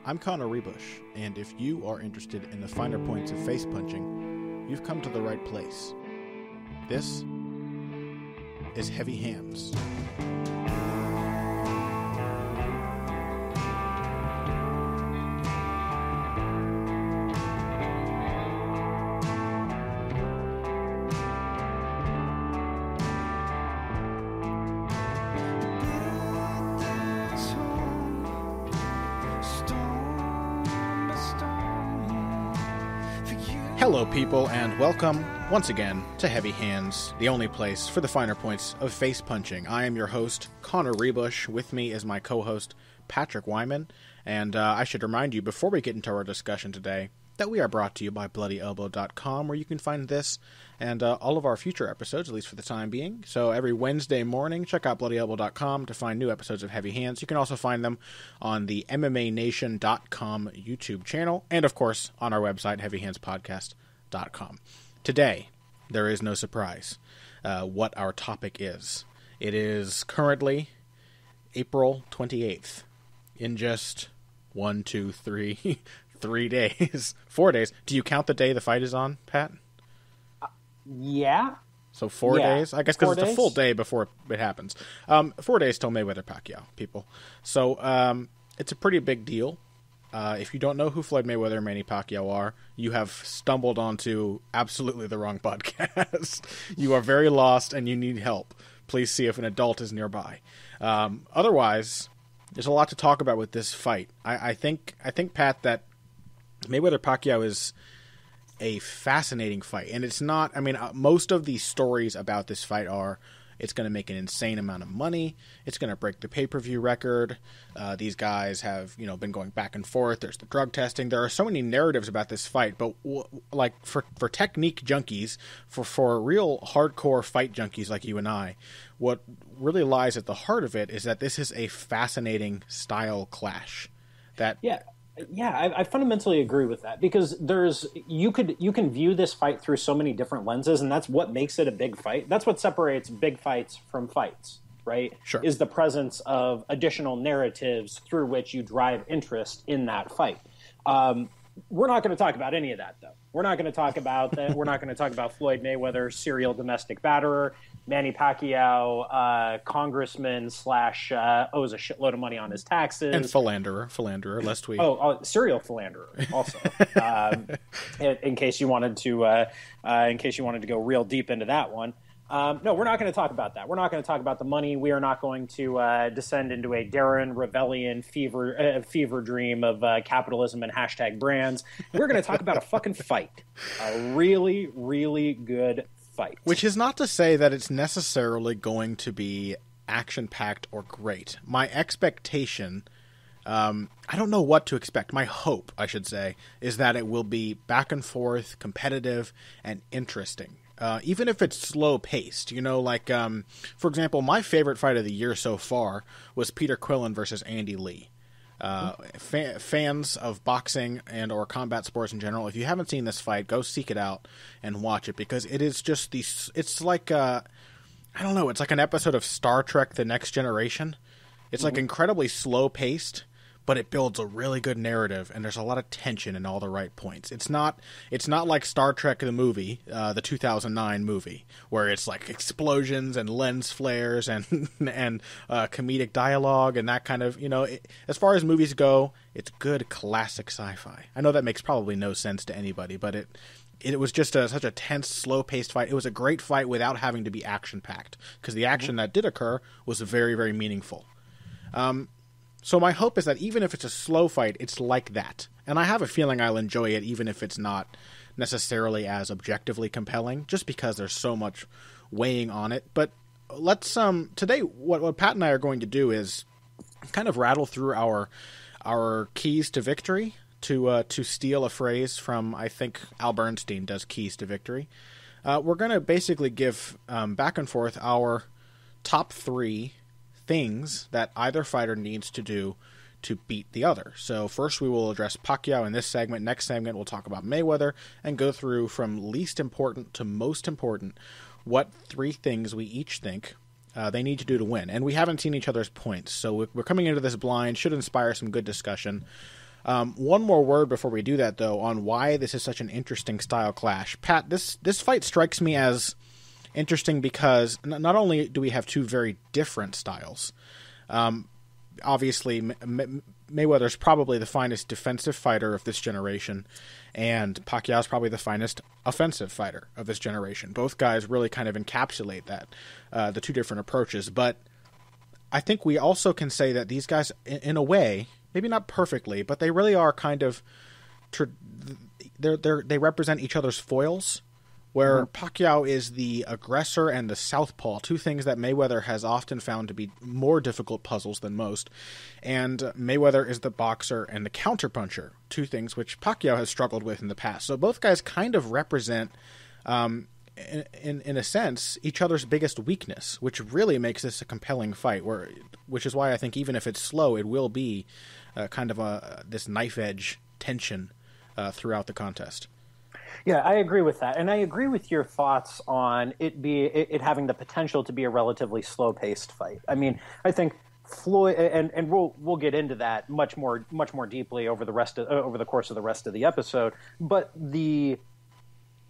I'm Connor Rebush, and if you are interested in the finer points of face punching, you've come to the right place. This is Heavy Hands. Hello people, and welcome once again to Heavy Hands, the only place for the finer points of face punching. I am your host, Connor Rebush. With me is my co-host, Patrick Wyman, and I should remind you before we get into our discussion today that we are brought to you by BloodyElbow.com, where you can find this and all of our future episodes, at least for the time being. So every Wednesday morning, check out BloodyElbow.com to find new episodes of Heavy Hands. You can also find them on the MMANation.com YouTube channel, and of course on our website, HeavyHandsPodcast.com. Today, there is no surprise what our topic is. It is currently April 28th. In just 3 days. 4 days. Do you count the day the fight is on, Pat? Yeah. So 4 days? I guess because it's a full day before it happens. 4 days till Mayweather Pacquiao, people. So it's a pretty big deal. If you don't know who Floyd Mayweather and Manny Pacquiao are, you have stumbled onto absolutely the wrong podcast. You are very lost and you need help. Please see if an adult is nearby. Otherwise, there's a lot to talk about with this fight. I think, Pat, that Mayweather-Pacquiao is a fascinating fight. And it's not, most of the stories about this fight are, it's going to make an insane amount of money. It's going to break the pay-per-view record. These guys have, been going back and forth. There's the drug testing. There are so many narratives about this fight. But for technique junkies, for real hardcore fight junkies like you and I, what really lies at the heart of it is that this is a fascinating style clash. Yeah, I fundamentally agree with that, because you can view this fight through so many different lenses, and that's what makes it a big fight. That's what separates big fights from fights, right? Sure. Is the presence of additional narratives through which you drive interest in that fight. We're not going to talk about any of that, though. We're not going to talk about that. We're not going to talk about Floyd Mayweather, serial domestic batterer, Manny Pacquiao, congressman / owes a shitload of money on his taxes, and philanderer, lest we serial philanderer also. In case you wanted to go real deep into that one. No, we're not going to talk about that. We're not going to talk about the money. We are not going to descend into a Darren Rebellion fever dream of capitalism and hashtag brands. We're going to talk about a fucking fight, a really, really good fight. Which is not to say that it's necessarily going to be action-packed or great. My expectation, I don't know what to expect. My hope, I should say, is that it will be back and forth, competitive, and interesting. Even if it's slow-paced, for example, my favorite fight of the year so far was Peter Quillen versus Andy Lee. Fans of boxing and or combat sports in general, if you haven't seen this fight, go seek it out and watch it, because it is just it's like it's like an episode of Star Trek: The Next Generation. It's like incredibly slow-paced, but it builds a really good narrative, and there's a lot of tension in all the right points. It's not like Star Trek the movie, the 2009 movie, where it's like explosions and lens flares and comedic dialogue and that kind of, as far as movies go, it's good classic sci-fi. I know that makes probably no sense to anybody, but it was just such a tense, slow-paced fight. It was a great fight without having to be action-packed, because the action that did occur was very, very meaningful. So my hope is that even if it's a slow fight, it's like that. And I have a feeling I'll enjoy it even if it's not necessarily as objectively compelling, just because there's so much weighing on it. But let's today what Pat and I are going to do is kind of rattle through our keys to victory, to steal a phrase from, I think Al Bernstein does keys to victory. We're going to basically give back and forth our top 3 things that either fighter needs to do to beat the other. So first we will address Pacquiao in this segment. Next segment we'll talk about Mayweather and go through from least important to most important what 3 things we each think they need to do to win. And we haven't seen each other's points, so we're coming into this blind. Should inspire some good discussion. One more word before we do that, though, on why this is such an interesting style clash. Pat, this fight strikes me as interesting because not only do we have two very different styles, obviously Mayweather's probably the finest defensive fighter of this generation, and Pacquiao's probably the finest offensive fighter of this generation. Both guys really kind of encapsulate that, the two different approaches. But I think we also can say that these guys, in a way, maybe not perfectly, but they really are kind of they represent each other's foils. Where Pacquiao is the aggressor and the southpaw, two things that Mayweather has often found to be more difficult puzzles than most. And Mayweather is the boxer and the counterpuncher, two things which Pacquiao has struggled with in the past. So both guys kind of represent, in a sense, each other's biggest weakness, which really makes this a compelling fight, which is why I think even if it's slow, it will be kind of this knife-edge tension throughout the contest. Yeah, I agree with that, and I agree with your thoughts on it having the potential to be a relatively slow-paced fight. I mean, I think Floyd, and we'll get into that much more deeply over the course of the rest of the episode. But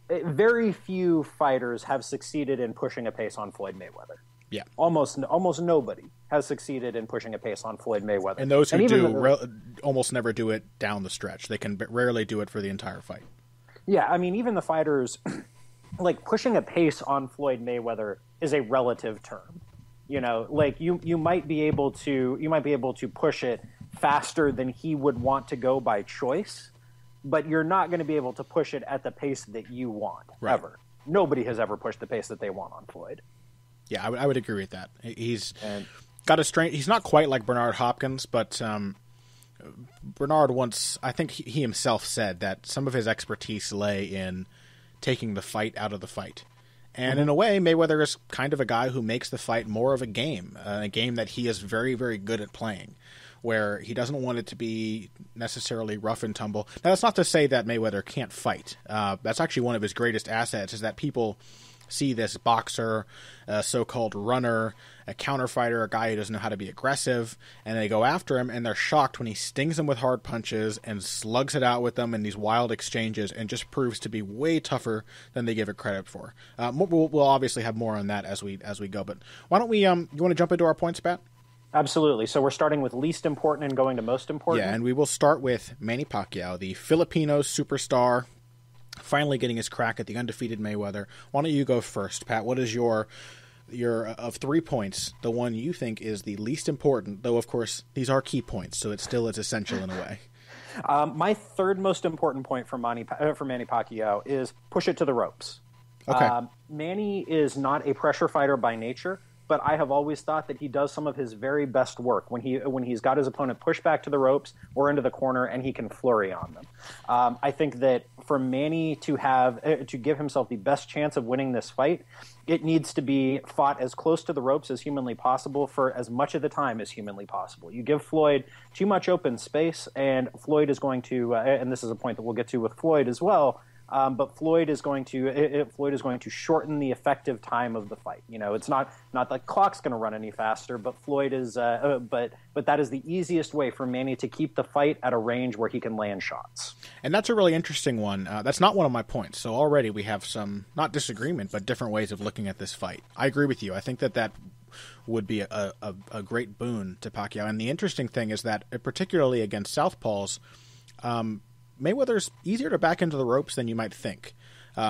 very few fighters have succeeded in pushing a pace on Floyd Mayweather. Yeah, almost nobody has succeeded in pushing a pace on Floyd Mayweather, and those who do almost never do it down the stretch. They can rarely do it for the entire fight. Yeah, I mean, even the fighters, like pushing a pace on Floyd Mayweather is a relative term. You know, like you might be able to push it faster than he would want to go by choice, but you're not going to be able to push it at the pace that you want ever. Nobody has ever pushed the pace that they want on Floyd. Yeah, I would agree with that. He's got a strength. He's not quite like Bernard Hopkins, but Bernard once, I think he himself said that some of his expertise lay in taking the fight out of the fight. And in a way, Mayweather is kind of a guy who makes the fight more of a game that he is very, very good at playing, where he doesn't want it to be necessarily rough and tumble. Now, that's not to say that Mayweather can't fight. That's actually one of his greatest assets, is that people see this boxer, a so-called runner, a counterfighter, a guy who doesn't know how to be aggressive, and they go after him, and they're shocked when he stings them with hard punches and slugs it out with them in these wild exchanges, and just proves to be way tougher than they give it credit for. We'll obviously have more on that as we go, but why don't we? You want to jump into our points, Pat? Absolutely. So we're starting with least important and going to most important. Yeah, and we will start with Manny Pacquiao, the Filipino superstar, finally getting his crack at the undefeated Mayweather. Why don't you go first, Pat? What is your of 3 points, the one you think is the least important, though, of course, these are key points, so it still is essential in a way. My third most important point for Manny Pacquiao is push it to the ropes. Okay. Manny is not a pressure fighter by nature, but I have always thought that he does some of his very best work when he's got his opponent pushed back to the ropes or into the corner and he can flurry on them. I think that for Manny to give himself the best chance of winning this fight, it needs to be fought as close to the ropes as humanly possible for as much of the time as humanly possible. You give Floyd too much open space, and Floyd is going to, and this is a point that we'll get to with Floyd as well, but Floyd is going to shorten the effective time of the fight. You know, it's not the clock's going to run any faster, but Floyd is, but that is the easiest way for Manny to keep the fight at a range where he can land shots. And that's a really interesting one. That's not one of my points. So already we have some, not disagreement, but different ways of looking at this fight. I agree with you. I think that would be a great boon to Pacquiao. And the interesting thing is that, particularly against southpaws, Mayweather's easier to back into the ropes than you might think.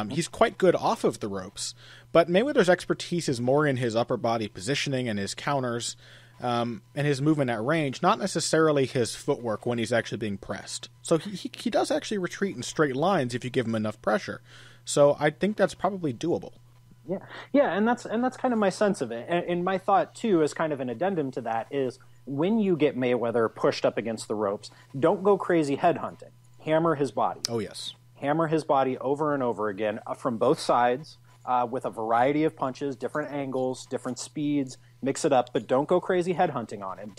He's quite good off of the ropes, but Mayweather's expertise is more in his upper body positioning and his counters and his movement at range, not necessarily his footwork when he's actually being pressed. So he does actually retreat in straight lines if you give him enough pressure. So I think that's probably doable. Yeah, and that's kind of my sense of it. And my thought too, as kind of an addendum to that, is when you get Mayweather pushed up against the ropes, don't go crazy headhunting. Hammer his body. Oh, yes. Hammer his body over and over again from both sides with a variety of punches, different angles, different speeds. Mix it up, but don't go crazy headhunting on him.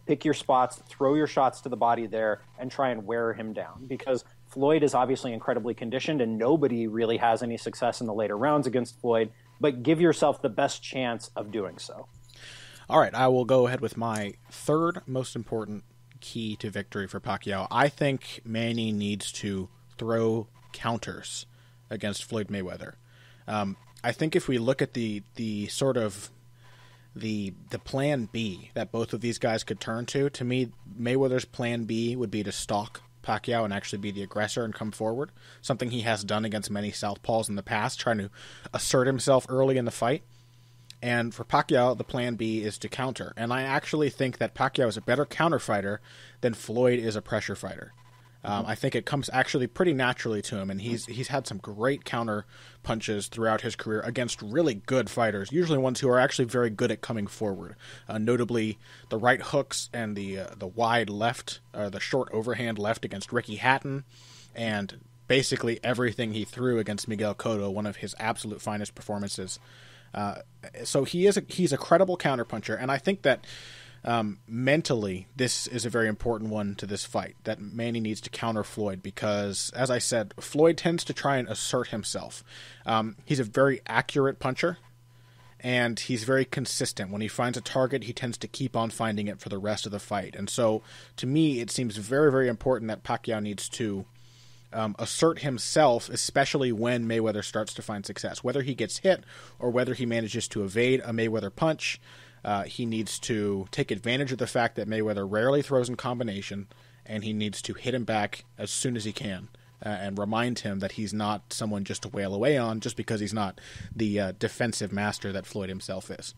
Pick your spots, throw your shots to the body there, and try and wear him down. Because Floyd is obviously incredibly conditioned, and nobody really has any success in the later rounds against Floyd, but give yourself the best chance of doing so. All right, I will go ahead with my third most important key to victory for Pacquiao. I think Manny needs to throw counters against Floyd Mayweather. I think if we look at the sort of the plan B that both of these guys could turn to me, Mayweather's plan B would be to stalk Pacquiao and actually be the aggressor and come forward, something he has done against many southpaws in the past, trying to assert himself early in the fight. And for Pacquiao, the plan B is to counter. And I actually think that Pacquiao is a better counter fighter than Floyd is a pressure fighter. I think it comes actually pretty naturally to him, and he's had some great counter punches throughout his career against really good fighters, usually ones who are actually very good at coming forward. Notably, the right hooks and the wide left, the short overhand left against Ricky Hatton, and basically everything he threw against Miguel Cotto, one of his absolute finest performances. So he's a credible counterpuncher, and I think that mentally this is a very important one to this fight, that Manny needs to counter Floyd because, as I said, Floyd tends to try and assert himself. He's a very accurate puncher, and he's very consistent. When he finds a target, he tends to keep on finding it for the rest of the fight. And so, to me, it seems very, very important that Pacquiao needs to assert himself, especially when Mayweather starts to find success. Whether he gets hit or whether he manages to evade a Mayweather punch, he needs to take advantage of the fact that Mayweather rarely throws in combination, and he needs to hit him back as soon as he can and remind him that he's not someone just to wail away on just because he's not the defensive master that Floyd himself is.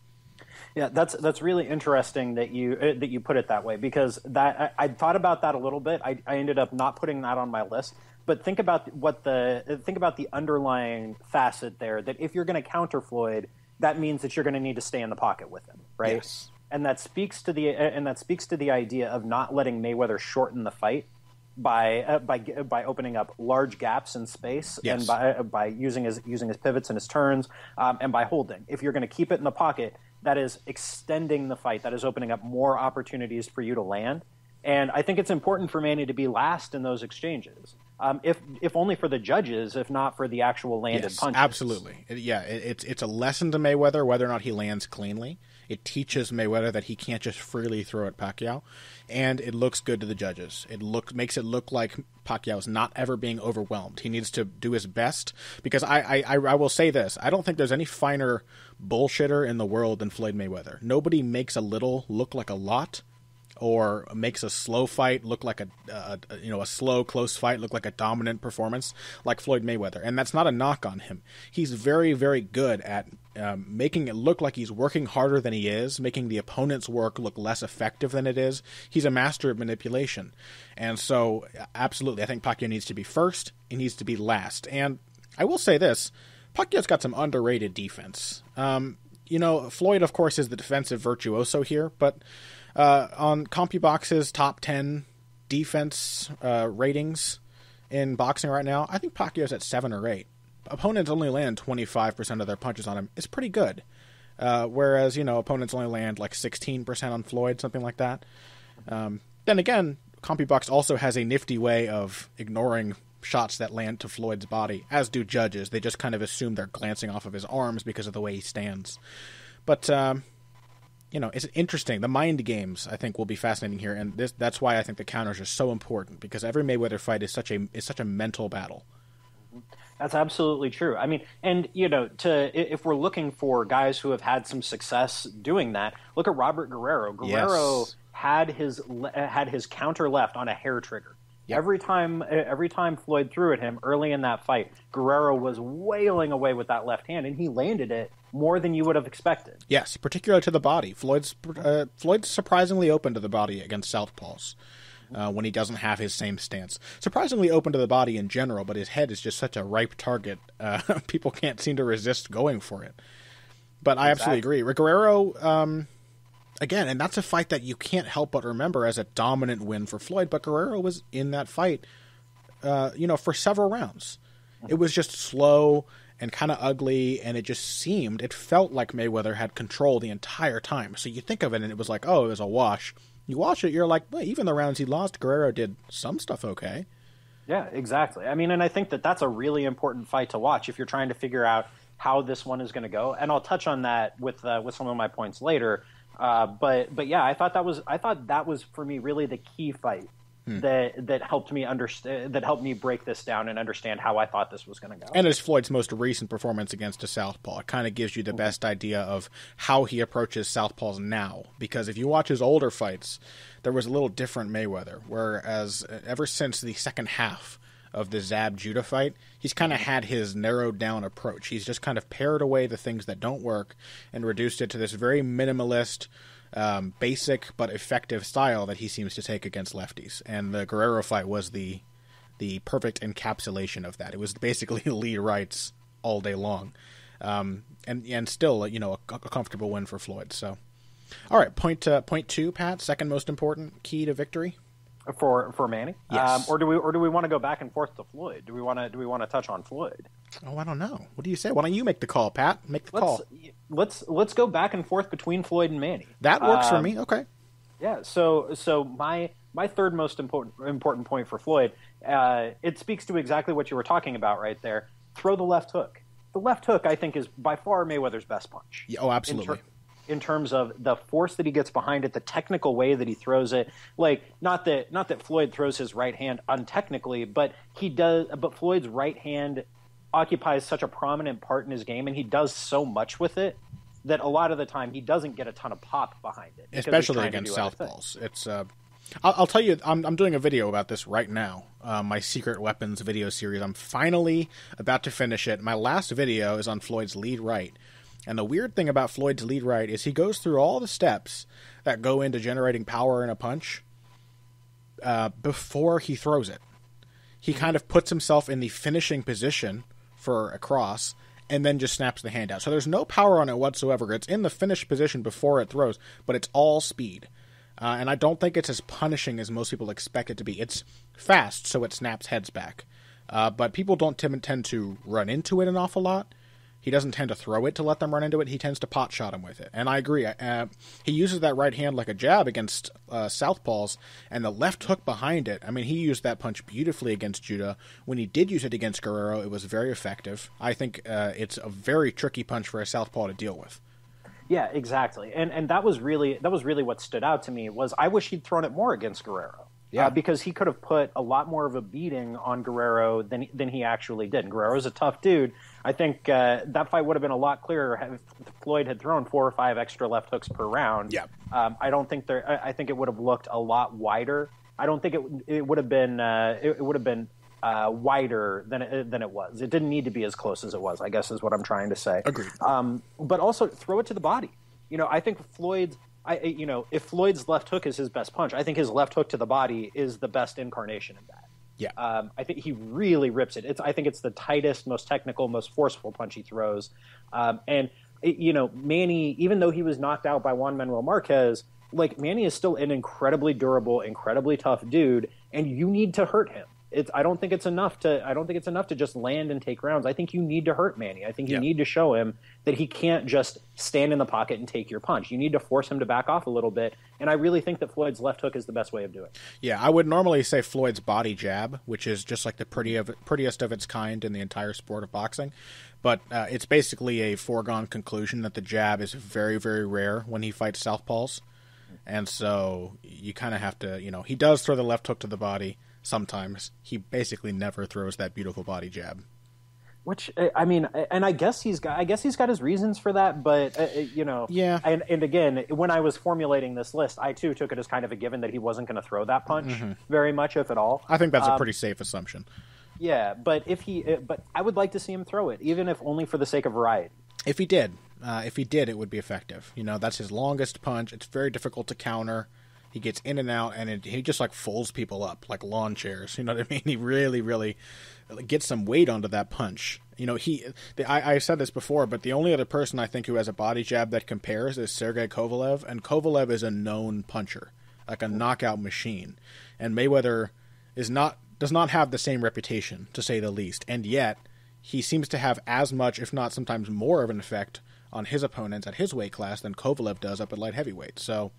Yeah, that's really interesting that you put it that way, because that I thought about that a little bit. I ended up not putting that on my list. But think about the underlying facet there, that if you're going to counter Floyd, that means that you're going to need to stay in the pocket with him, right? Yes. And that speaks to the idea of not letting Mayweather shorten the fight by opening up large gaps in space, yes, and by using his pivots and his turns, and by holding. If you're going to keep it in the pocket, that is extending the fight. That is opening up more opportunities for you to land. And I think it's important for Manny to be last in those exchanges, if only for the judges, if not for the actual landed punches. Absolutely. It's a lesson to Mayweather whether or not he lands cleanly. It teaches Mayweather that he can't just freely throw at Pacquiao, and it looks good to the judges. Makes it look like Pacquiao's not ever being overwhelmed. He needs to do his best, because I will say this: I don't think there's any finer bullshitter in the world than Floyd Mayweather. Nobody makes a little look like a lot, or makes a slow fight look like a slow, close fight look like a dominant performance like Floyd Mayweather. And that's not a knock on him. He's very, very good at making it look like he's working harder than he is, making the opponent's work look less effective than it is. He's a master of manipulation. And so, absolutely, I think Pacquiao needs to be first. He needs to be last. And I will say this, Pacquiao's got some underrated defense. Floyd, of course, is the defensive virtuoso here, but on CompuBox's top 10 defense ratings in boxing right now, I think Pacquiao's at 7 or 8. Opponents only land 25% of their punches on him. It's pretty good. Whereas, opponents only land like 16% on Floyd, something like that. Then again, CompuBox also has a nifty way of ignoring shots that land to Floyd's body, as do judges. They just kind of assume they're glancing off of his arms because of the way he stands. But it's interesting. The mind games, I think, will be fascinating here, and that's why I think the counters are so important, because every Mayweather fight is such a mental battle. That's absolutely true. I mean, and if we're looking for guys who have had some success doing that, look at Robert Guerrero. Guerrero had his counter left on a hair trigger. Yep. Every time Floyd threw at him early in that fight, Guerrero was wailing away with that left hand, and he landed it more than you would have expected. Yes, particularly to the body. Floyd's surprisingly open to the body against southpaws when he doesn't have his same stance. Surprisingly open to the body in general, but his head is just such a ripe target. People can't seem to resist going for it. But I absolutely agree. Guerrero, again, and that's a fight that you can't help but remember as a dominant win for Floyd, but Guerrero was in that fight, for several rounds. It was just slow and kind of ugly, and it felt like Mayweather had control the entire time. So you think of it, and it was like, oh, it was a wash. You watch it, you're like, well, even the rounds he lost, Guerrero did some stuff okay. Yeah, exactly. I mean, and I think that that's a really important fight to watch if you're trying to figure out how this one is going to go. And I'll touch on that with some of my points later. But yeah, I thought that was for me really the key fight that helped me understand, that helped me break this down and understand how I thought this was going to go. And it's Floyd's most recent performance against a southpaw. It kind of gives you the best idea of how he approaches southpaws now. Because if you watch his older fights, there was a little different Mayweather. Whereas ever since the second half of the Zab Judah fight, he's kind of had his narrowed down approach. He's just kind of pared away the things that don't work and reduced it to this very minimalist, basic but effective style that he seems to take against lefties. And the Guerrero fight was the perfect encapsulation of that. It was basically lead rights all day long, and still, a comfortable win for Floyd. So, all right, point two, Pat. Second most important key to victory for Manny. Yes. Or do we want to go back and forth to Floyd? Do we want to touch on Floyd? Oh, I don't know. What do you say? Why don't you make the call, Pat? Make the call. Let's go back and forth between Floyd and Manny. That works for me. Okay. Yeah. So my third most important point for Floyd, it speaks to exactly what you were talking about right there. Throw the left hook. The left hook, I think, is by far Mayweather's best punch. Yeah, oh, absolutely. In terms of the force that he gets behind it, the technical way that he throws it, like not that Floyd throws his right hand untechnically, but he does. But Floyd's right hand occupies such a prominent part in his game, and he does so much with it that a lot of the time he doesn't get a ton of pop behind it, especially against southpaws. It's I'll tell you, I'm doing a video about this right now. My Secret Weapons video series. I'm finally about to finish it. My last video is on Floyd's lead right. And the weird thing about Floyd's lead right is he goes through all the steps that go into generating power in a punch before he throws it. He kind of puts himself in the finishing position for a cross and then just snaps the hand out. So there's no power on it whatsoever. It's in the finished position before it throws, but it's all speed. And I don't think it's as punishing as most people expect it to be. It's fast, so it snaps heads back. But people don't tend to run into it an awful lot. He doesn't tend to throw it to let them run into it. He tends to pot shot him with it. And I agree. He uses that right hand like a jab against southpaws, and the left hook behind it. I mean, he used that punch beautifully against Judah. When he did use it against Guerrero, it was very effective. I think it's a very tricky punch for a southpaw to deal with. Yeah, exactly. And that was really what stood out to me was I wish he'd thrown it more against Guerrero. Yeah, because he could have put a lot more of a beating on Guerrero than he actually did. And Guerrero's a tough dude. I think that fight would have been a lot clearer if Floyd had thrown 4 or 5 extra left hooks per round. Yeah, I don't think I think it would have looked a lot wider. I don't think it would have been wider than it was. It didn't need to be as close as it was, I guess is what I'm trying to say. Agreed. But also throw it to the body. I think if Floyd's left hook is his best punch, I think his left hook to the body is the best incarnation of that. Yeah. I think he really rips it. I think it's the tightest, most technical, most forceful punch he throws. Manny, even though he was knocked out by Juan Manuel Marquez, Manny is still an incredibly durable, incredibly tough dude, and you need to hurt him. I don't think it's enough to just land and take rounds. I think you need to hurt Manny. I think you need to show him that he can't just stand in the pocket and take your punch. You need to force him to back off a little bit. And I really think that Floyd's left hook is the best way of doing it. Yeah, I would normally say Floyd's body jab, which is just like the prettiest of its kind in the entire sport of boxing. But it's basically a foregone conclusion that the jab is very, very rare when he fights southpaws. And so you kind of have to, he does throw the left hook to the body. Sometimes he basically never throws that beautiful body jab. Which I mean, and I guess he's got his reasons for that, but yeah. And again, when I was formulating this list, I too took it as kind of a given that he wasn't going to throw that punch very much, if at all. I think that's a pretty safe assumption. Yeah, but but I would like to see him throw it, even if only for the sake of variety. If he did, it would be effective. That's his longest punch. It's very difficult to counter. He gets in and out, and he just folds people up like lawn chairs. You know what I mean? He really, really gets some weight onto that punch. I said this before, but the only other person I think who has a body jab that compares is Sergey Kovalev, and Kovalev is a known puncher, like a knockout machine. And Mayweather does not have the same reputation, to say the least, and yet he seems to have as much, if not sometimes more, of an effect on his opponents at his weight class than Kovalev does up at light heavyweight. So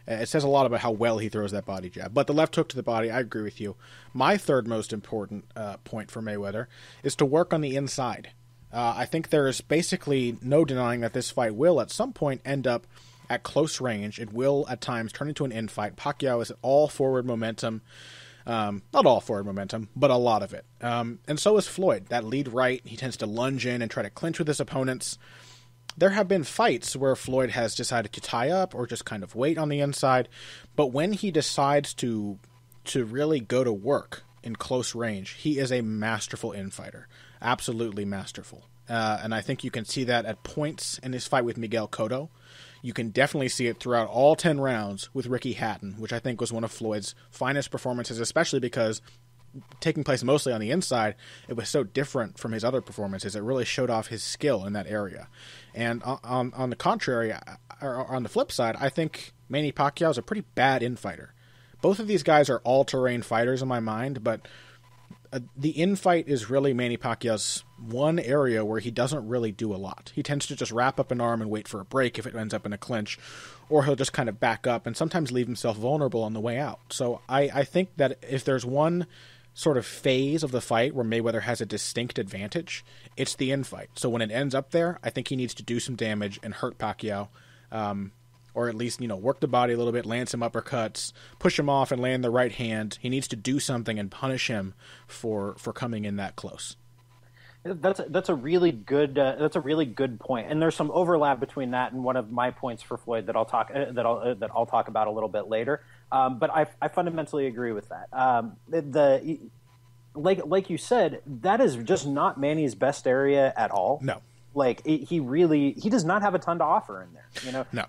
it says a lot about how well he throws that body jab. But the left hook to the body, I agree with you. My third most important point for Mayweather is to work on the inside. I think there is basically no denying that this fight will at some point end up at close range, it will at times turn into an infight. Pacquiao is all forward momentum. Not all forward momentum, but a lot of it. And so is Floyd. That lead right, he tends to lunge in and try to clinch with his opponents. There have been fights where Floyd has decided to tie up or just kind of wait on the inside, but when he decides to really go to work in close range, he is a masterful infighter. Absolutely masterful. And I think you can see that at points in his fight with Miguel Cotto. You can definitely see it throughout all 10 rounds with Ricky Hatton, which I think was one of Floyd's finest performances, especially because taking place mostly on the inside, it was so different from his other performances. It really showed off his skill in that area. And on the contrary, or on the flip side, I think Manny Pacquiao is a pretty bad infighter. Both of these guys are all-terrain fighters in my mind, but the infight is really Manny Pacquiao's one area where he doesn't really do a lot. He tends to just wrap up an arm and wait for a break if it ends up in a clinch, or he'll just kind of back up and sometimes leave himself vulnerable on the way out. So I think that if there's one sort of phase of the fight where Mayweather has a distinct advantage, it's the infight. So when it ends up there, I think he needs to do some damage and hurt Pacquiao, or at least, work the body a little bit, land some uppercuts, push him off and land the right hand. He needs to do something and punish him for coming in that close. That's a really good point, and there's some overlap between that and one of my points for Floyd that I'll talk about a little bit later. But I fundamentally agree with that. Like you said, that is just not Manny's best area at all. No. He does not have a ton to offer in there. No.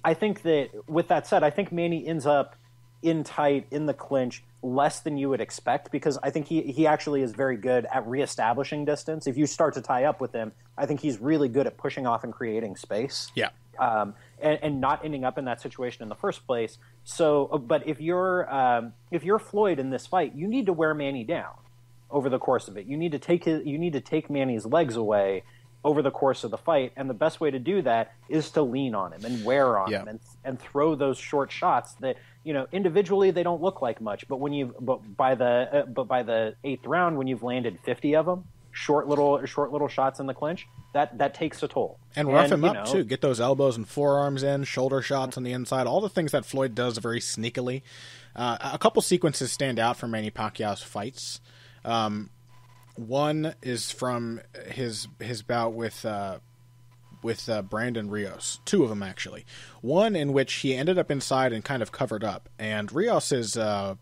I think that with that said, I think Manny ends up in tight, in the clinch, less than you would expect, because I think he actually is very good at reestablishing distance. If you start to tie up with him, I think he's really good at pushing off and creating space. Yeah. And not ending up in that situation in the first place. So, but if you're Floyd in this fight, you need to wear Manny down over the course of it. You need to take Manny's legs away over the course of the fight, and the best way to do that is to lean on him and wear on him and throw those short shots that individually they don't look like much, but by the 8th round, when you've landed 50 of them, short little shots in the clinch, that takes a toll. And rough him up too. Get those elbows and forearms in, shoulder shots on the inside, all the things that Floyd does very sneakily. A couple sequences stand out from Manny Pacquiao's fights. One is from his bout with Brandon Rios. Two of them, actually. One in which he ended up inside and kind of covered up. And Rios is... I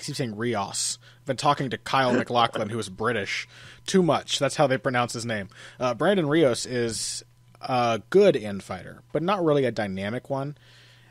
keep saying Rios. I've been talking to Kyle McLaughlin, who is British, too much. That's how they pronounce his name. Brandon Rios is a good infighter, but not really a dynamic one.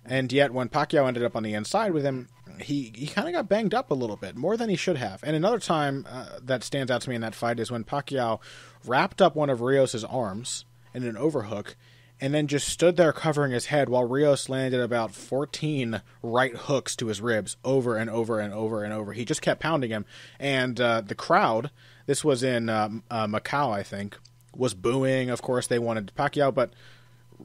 And yet, when Pacquiao ended up on the inside with him, he kind of got banged up a little bit, more than he should have. And another time that stands out to me in that fight is when Pacquiao wrapped up one of Rios' arms in an overhook and then just stood there covering his head while Rios landed about 14 right hooks to his ribs over and over and over and over. He just kept pounding him. And the crowd, this was in Macau, I think, was booing. Of course, they wanted Pacquiao, but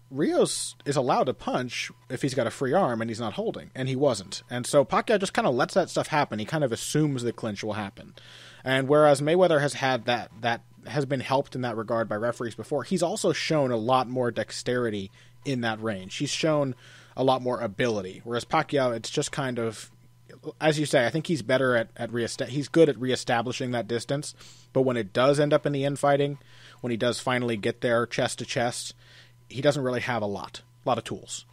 Rios is allowed to punch if he's got a free arm and he's not holding, and he wasn't. And so Pacquiao just kind of lets that stuff happen. He kind of assumes the clinch will happen. And whereas Mayweather has had that has been helped in that regard by referees before, he's also shown a lot more dexterity in that range. He's shown a lot more ability. Whereas Pacquiao, it's just kind of, as you say, I think he's better he's good at reestablishing that distance. But when it does end up in the infighting, when he does finally get there chest to chest, he doesn't really have a lot of tools.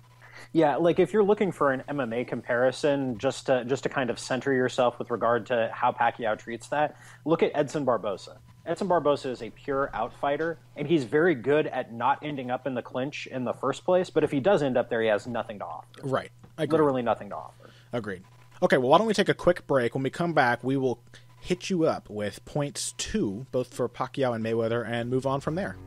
Yeah, like if you're looking for an MMA comparison, just to kind of center yourself with regard to how Pacquiao treats that, look at Edson Barboza. Edson Barboza is a pure outfighter, and he's very good at not ending up in the clinch in the first place, but if he does end up there, he has nothing to offer. Right. Literally nothing to offer. Agreed. Okay, well, why don't we take a quick break? When we come back, we will hit you up with points 2, both for Pacquiao and Mayweather, and move on from there.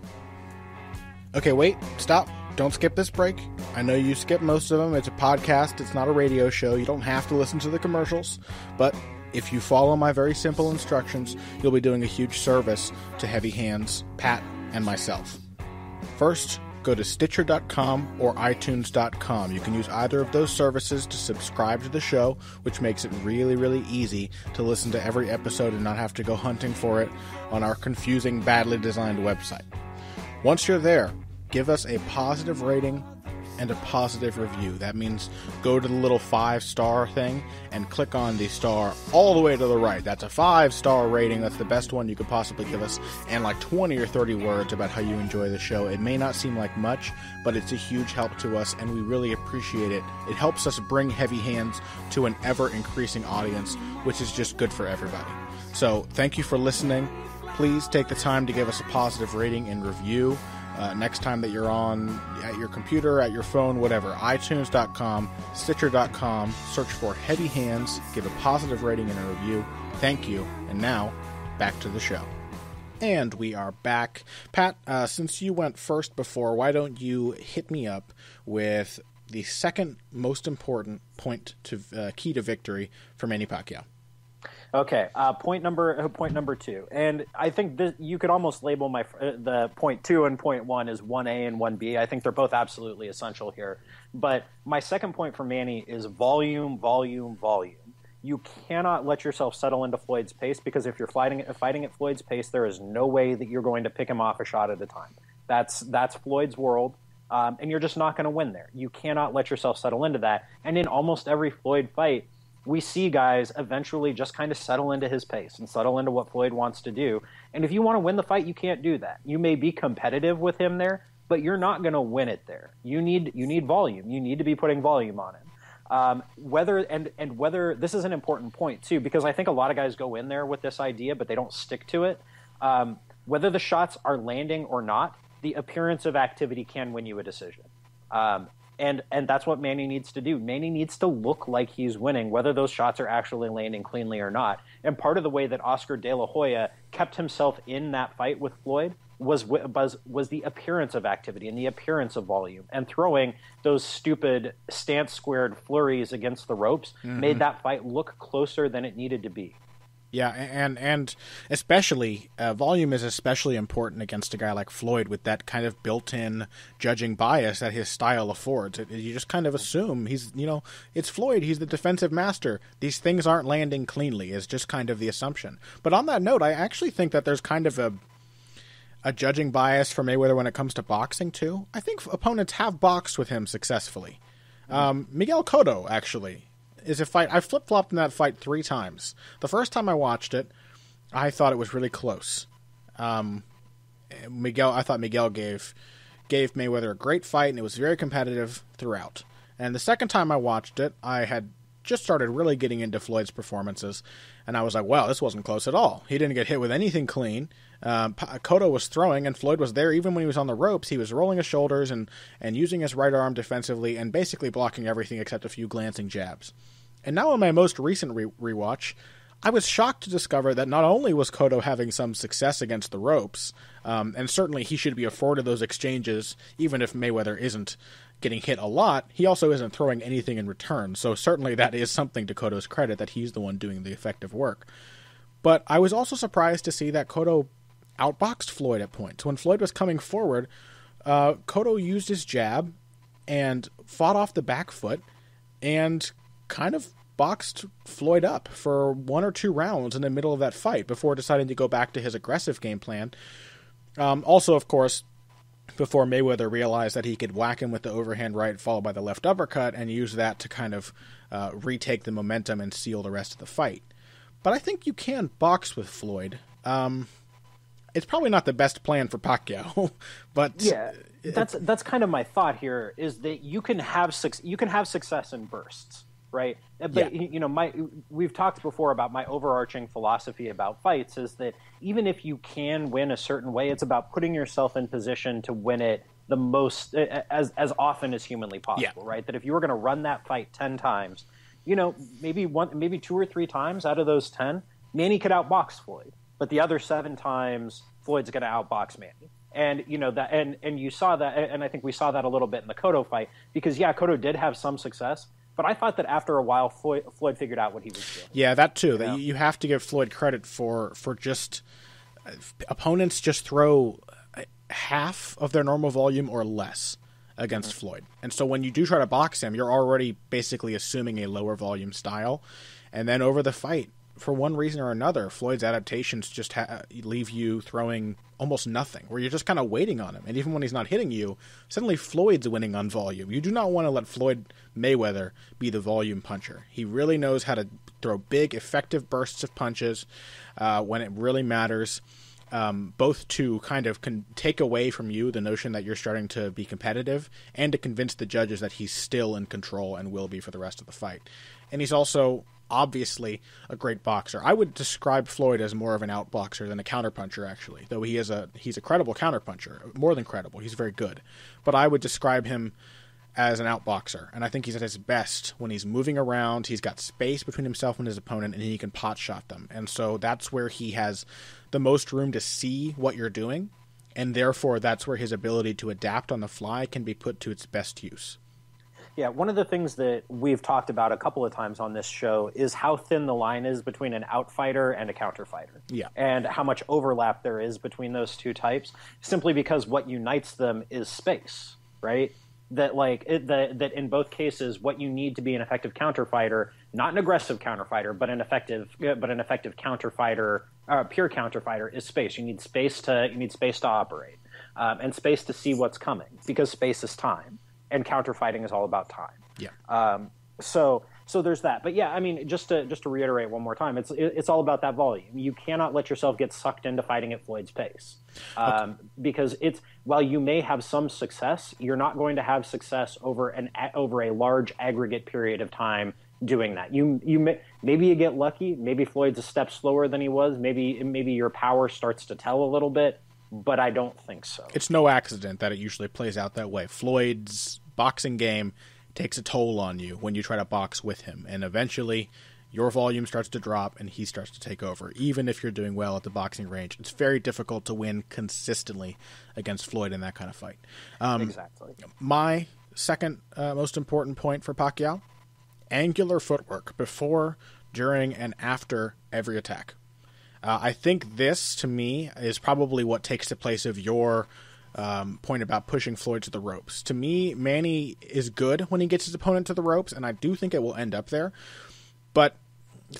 Okay, wait, stop. Don't skip this break. I know you skip most of them. It's a podcast. It's not a radio show. You don't have to listen to the commercials. But if you follow my very simple instructions, you'll be doing a huge service to Heavy Hands, Pat, and myself. First, go to Stitcher.com or iTunes.com. You can use either of those services to subscribe to the show, which makes it really, really easy to listen to every episode and not have to go hunting for it on our confusing, badly designed website. Once you're there, give us a positive rating and a positive review. That means go to the little 5-star thing and click on the star all the way to the right. That's a 5-star rating. That's the best one you could possibly give us. And like 20 or 30 words about how you enjoy the show. It may not seem like much, but it's a huge help to us, and we really appreciate it. It helps us bring Heavy Hands to an ever-increasing audience, which is just good for everybody. So thank you for listening. Please take the time to give us a positive rating and review. Next time that you're on at your computer, at your phone, whatever, iTunes.com, Stitcher.com, search for Heavy Hands, give a positive rating and a review. Thank you. And now, back to the show. And we are back. Pat, since you went first before, why don't you hit me up with the second most important point to key to victory for Manny Pacquiao? Okay, point number 2, and I think this, you could almost label the point 2 and point 1 as 1A and 1B. I think they're both absolutely essential here. But my second point for Manny is volume, volume, volume. You cannot let yourself settle into Floyd's pace, because if you're fighting at Floyd's pace, there is no way that you're going to pick him off a shot at a time. That's Floyd's world, and you're just not going to win there. You cannot let yourself settle into that. And in almost every Floyd fight, we see guys eventually just kind of settle into his pace and settle into what Floyd wants to do. And if you want to win the fight, you can't do that. You may be competitive with him there, but you're not going to win it there. You need volume. You need to be putting volume on him. Whether this is an important point too, because I think a lot of guys go in there with this idea, but they don't stick to it. Whether the shots are landing or not, the appearance of activity can win you a decision. And that's what Manny needs to do. Manny needs to look like he's winning, whether those shots are actually landing cleanly or not. And part of the way that Oscar De La Hoya kept himself in that fight with Floyd was the appearance of activity and the appearance of volume. And throwing those stupid stance squared flurries against the ropes made that fight look closer than it needed to be. Yeah, and especially volume is especially important against a guy like Floyd with that kind of built-in judging bias that his style affords. You just kind of assume it's Floyd. He's the defensive master. These things aren't landing cleanly is just kind of the assumption. But on that note, I actually think that there's kind of a judging bias for Mayweather when it comes to boxing too. I think opponents have boxed with him successfully. Miguel Cotto actually is a fight. I flip-flopped in that fight 3 times. The first time I watched it, I thought it was really close. I thought Miguel gave Mayweather a great fight, and it was very competitive throughout. And the second time I watched it, I had just started really getting into Floyd's performances, and I was like, wow, this wasn't close at all. He didn't get hit with anything clean. Cotto was throwing, and Floyd was there even when he was on the ropes. He was rolling his shoulders and using his right arm defensively and basically blocking everything except a few glancing jabs. And now in my most recent rewatch, I was shocked to discover that not only was Cotto having some success against the ropes, and certainly he should be afforded those exchanges even if Mayweather isn't getting hit a lot, he also isn't throwing anything in return. So certainly that is something to Cotto's credit that he's the one doing the effective work. But I was also surprised to see that Cotto outboxed Floyd at points. When Floyd was coming forward, Cotto used his jab and fought off the back foot and kind of boxed Floyd up for 1 or 2 rounds in the middle of that fight before deciding to go back to his aggressive game plan. Also, of course, before Mayweather realized that he could whack him with the overhand right followed by the left uppercut and use that to kind of retake the momentum and seal the rest of the fight. But I think you can box with Floyd. It's probably not the best plan for Pacquiao, but yeah, that's kind of my thought here. Is that you can have success in bursts, right? But we've talked before about my overarching philosophy about fights is that even if you can win a certain way, it's about putting yourself in position to win it the most as often as humanly possible, right? That if you were going to run that fight 10 times, maybe 2 or 3 times out of those 10, Manny could outbox Floyd. But the other 7 times, Floyd's going to outbox Manny. And and you saw that, and I think we saw that a little bit in the Cotto fight, because Cotto did have some success, but I thought that after a while, Floyd figured out what he was doing. Yeah, that too. That you have to give Floyd credit for just opponents just throw half of their normal volume or less against Floyd, and so when you do try to box him, you're already basically assuming a lower volume style, and then over the fight, for one reason or another, Floyd's adaptations just leave you throwing almost nothing, where you're just kind of waiting on him. And even when he's not hitting you, suddenly Floyd's winning on volume. You do not want to let Floyd Mayweather be the volume puncher. He really knows how to throw big, effective bursts of punches when it really matters, both to kind of take away from you the notion that you're starting to be competitive and to convince the judges that he's still in control and will be for the rest of the fight. And he's also obviously a great boxer. I would describe Floyd as more of an outboxer than a counterpuncher, actually, though he's a credible counterpuncher, more than credible. He's very good. But I would describe him as an outboxer, and I think he's at his best when he's moving around, he's got space between himself and his opponent, and he can pot shot them. And so that's where he has the most room to see what you're doing, and therefore that's where his ability to adapt on the fly can be put to its best use. Yeah, one of the things that we've talked about a couple of times on this show is how thin the line is between an outfighter and a counterfighter. Yeah. And how much overlap there is between those two types, simply because what unites them is space, right? That that in both cases, what you need to be an effective counterfighter, not an aggressive counterfighter, but an effective counterfighter, pure counterfighter, is space. You need space to operate, and space to see what's coming, because space is time. And counterfighting is all about time. Yeah. So there's that. But yeah, I mean, just to reiterate one more time, it's all about that volume. You cannot let yourself get sucked into fighting at Floyd's pace, because while you may have some success, you're not going to have success over a large aggregate period of time doing that. Maybe you get lucky. Maybe Floyd's a step slower than he was. Maybe your power starts to tell a little bit. But I don't think so. It's no accident that it usually plays out that way. Floyd's boxing game takes a toll on you when you try to box with him, and eventually your volume starts to drop and he starts to take over. Even if you're doing well at the boxing range, it's very difficult to win consistently against Floyd in that kind of fight. Exactly. My second most important point for Pacquiao, angular footwork before, during, and after every attack. I think this, to me, is probably what takes the place of your point about pushing Floyd to the ropes. To me, Manny is good when he gets his opponent to the ropes, and I do think it will end up there. But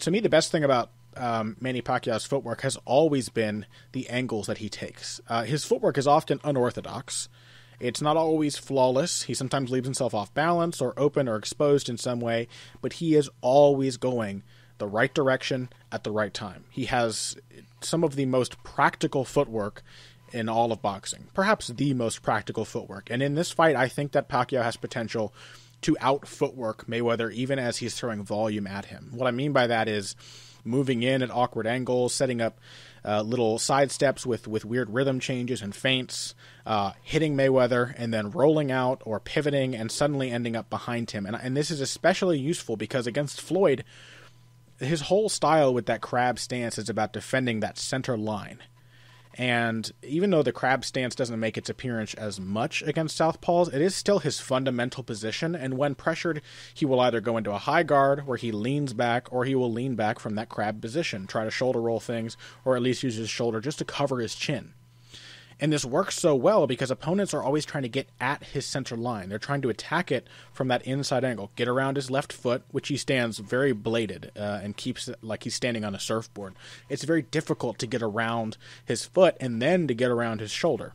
to me, the best thing about Manny Pacquiao's footwork has always been the angles that he takes. His footwork is often unorthodox. It's not always flawless. He sometimes leaves himself off balance or open or exposed in some way, but he is always going the right direction at the right time. He has some of the most practical footwork in all of boxing, perhaps the most practical footwork. And in this fight, I think that Pacquiao has potential to out-footwork Mayweather even as he's throwing volume at him. What I mean by that is moving in at awkward angles, setting up little side steps with weird rhythm changes and feints, hitting Mayweather, and then rolling out or pivoting and suddenly ending up behind him. And this is especially useful because against Floyd, his whole style with that crab stance is about defending that center line. And even though the crab stance doesn't make its appearance as much against southpaws, it is still his fundamental position, and when pressured, he will either go into a high guard where he leans back, or he will lean back from that crab position, try to shoulder roll things, or at least use his shoulder just to cover his chin. And this works so well because opponents are always trying to get at his center line. They're trying to attack it from that inside angle, get around his left foot, which he stands very bladed and keeps it like he's standing on a surfboard. It's very difficult to get around his foot and then to get around his shoulder.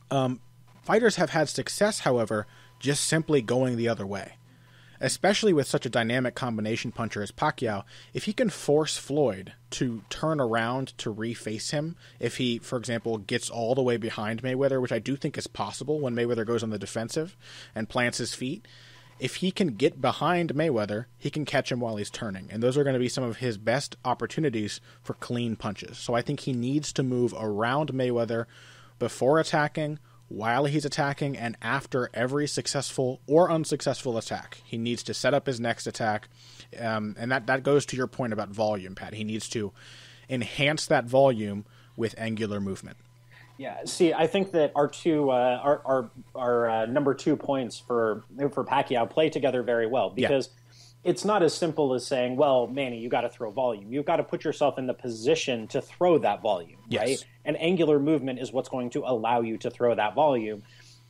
Fighters have had success, however, just simply going the other way. Especially with such a dynamic combination puncher as Pacquiao, if he can force Floyd to turn around to reface him, if he, for example, gets all the way behind Mayweather, which I do think is possible when Mayweather goes on the defensive and plants his feet, if he can get behind Mayweather, he can catch him while he's turning. And those are going to be some of his best opportunities for clean punches. So I think he needs to move around Mayweather before attacking, while he's attacking, and after every successful or unsuccessful attack. He needs to set up his next attack, and that goes to your point about volume, Pat. He needs to enhance that volume with angular movement. Yeah, see, I think that our two, our number 2 points for Pacquiao play together very well, because it's not as simple as saying, well, Manny, you got to throw volume. You've got to put yourself in the position to throw that volume, right? And angular movement is what's going to allow you to throw that volume.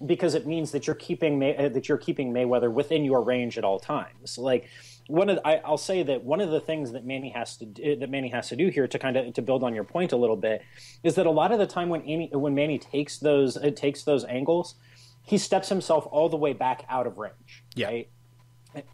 because it means that you're keeping Mayweather within your range at all times. Like I'll say that one of the things that Manny has to do here to build on your point a little bit is that a lot of the time when Manny takes those angles, he steps himself all the way back out of range. Yeah. Right?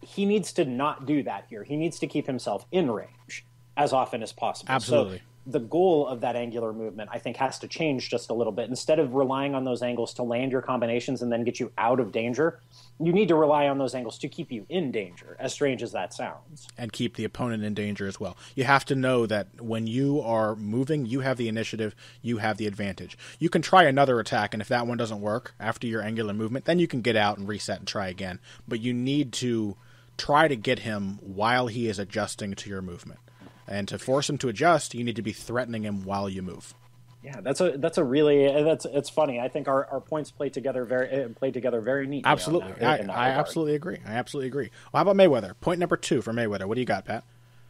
He needs to not do that here. He needs to keep himself in range as often as possible. Absolutely. So the goal of that angular movement, I think, has to change just a little bit. Instead of relying on those angles to land your combinations and then get you out of danger, you need to rely on those angles to keep you in danger, as strange as that sounds. And keep the opponent in danger as well. You have to know that when you are moving, you have the initiative, you have the advantage. You can try another attack, and if that one doesn't work after your angular movement, then you can get out and reset and try again. But you need to try to get him while he is adjusting to your movement. And to force him to adjust, you need to be threatening him while you move. Yeah, it's funny. I think our points play together very neatly. Absolutely, I absolutely agree. I absolutely agree. Well, how about Mayweather? Point number 2 for Mayweather. What do you got, Pat?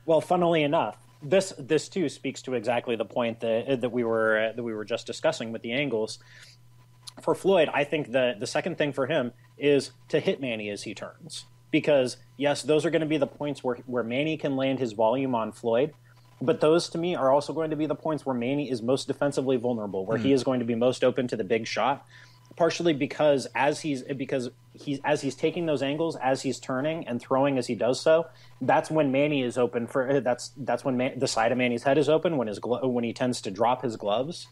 Well, funnily enough, this too speaks to exactly the point that we were just discussing with the angles. For Floyd, I think the second thing for him is to hit Manny as he turns. Because, yes, those are going to be the points where Manny can land his volume on Floyd. But those, to me, are also going to be the points where Manny is most defensively vulnerable, where he is going to be most open to the big shot. Partially because as he's taking those angles, as he's turning and throwing as he does so, that's when Manny is open for that's when the side of Manny's head is open when he tends to drop his gloves.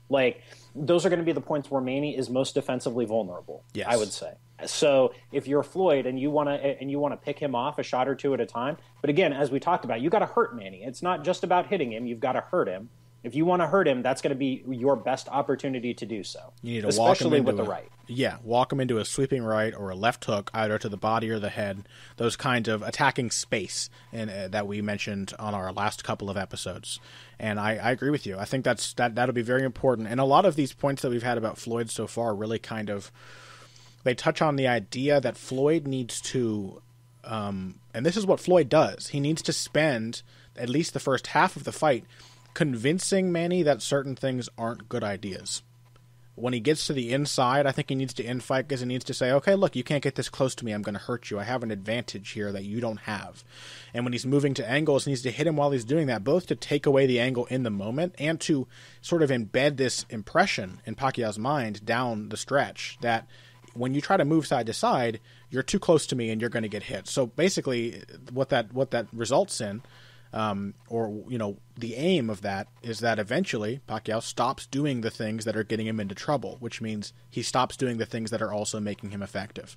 Like, those are going to be the points where Manny is most defensively vulnerable. Yes. I would say. So if you're Floyd and you want to pick him off a shot or two at a time, but again, as we talked about, you got to hurt Manny. It's not just about hitting him; you've got to hurt him. If you want to hurt him, that's going to be your best opportunity to do so. You need to especially with the right. Yeah, walk him into a sweeping right or a left hook, either to the body or the head. Those kinds of attacking space that we mentioned on our last couple of episodes. And I agree with you. I think that'll be very important. And a lot of these points that we've had about Floyd so far really kind of they touch on the idea that Floyd needs to, and this is what Floyd does. He needs to spend at least the first half of the fight convincing Manny that certain things aren't good ideas. When he gets to the inside, I think he needs to infight because he needs to say, okay, look, you can't get this close to me. I'm going to hurt you. I have an advantage here that you don't have. And when he's moving to angles, he needs to hit him while he's doing that, both to take away the angle in the moment and to sort of embed this impression in Pacquiao's mind down the stretch that when you try to move side to side, you're too close to me and you're going to get hit. So basically what that results in, the aim of that is that eventually Pacquiao stops doing the things that are getting him into trouble, which means he stops doing the things that are also making him effective.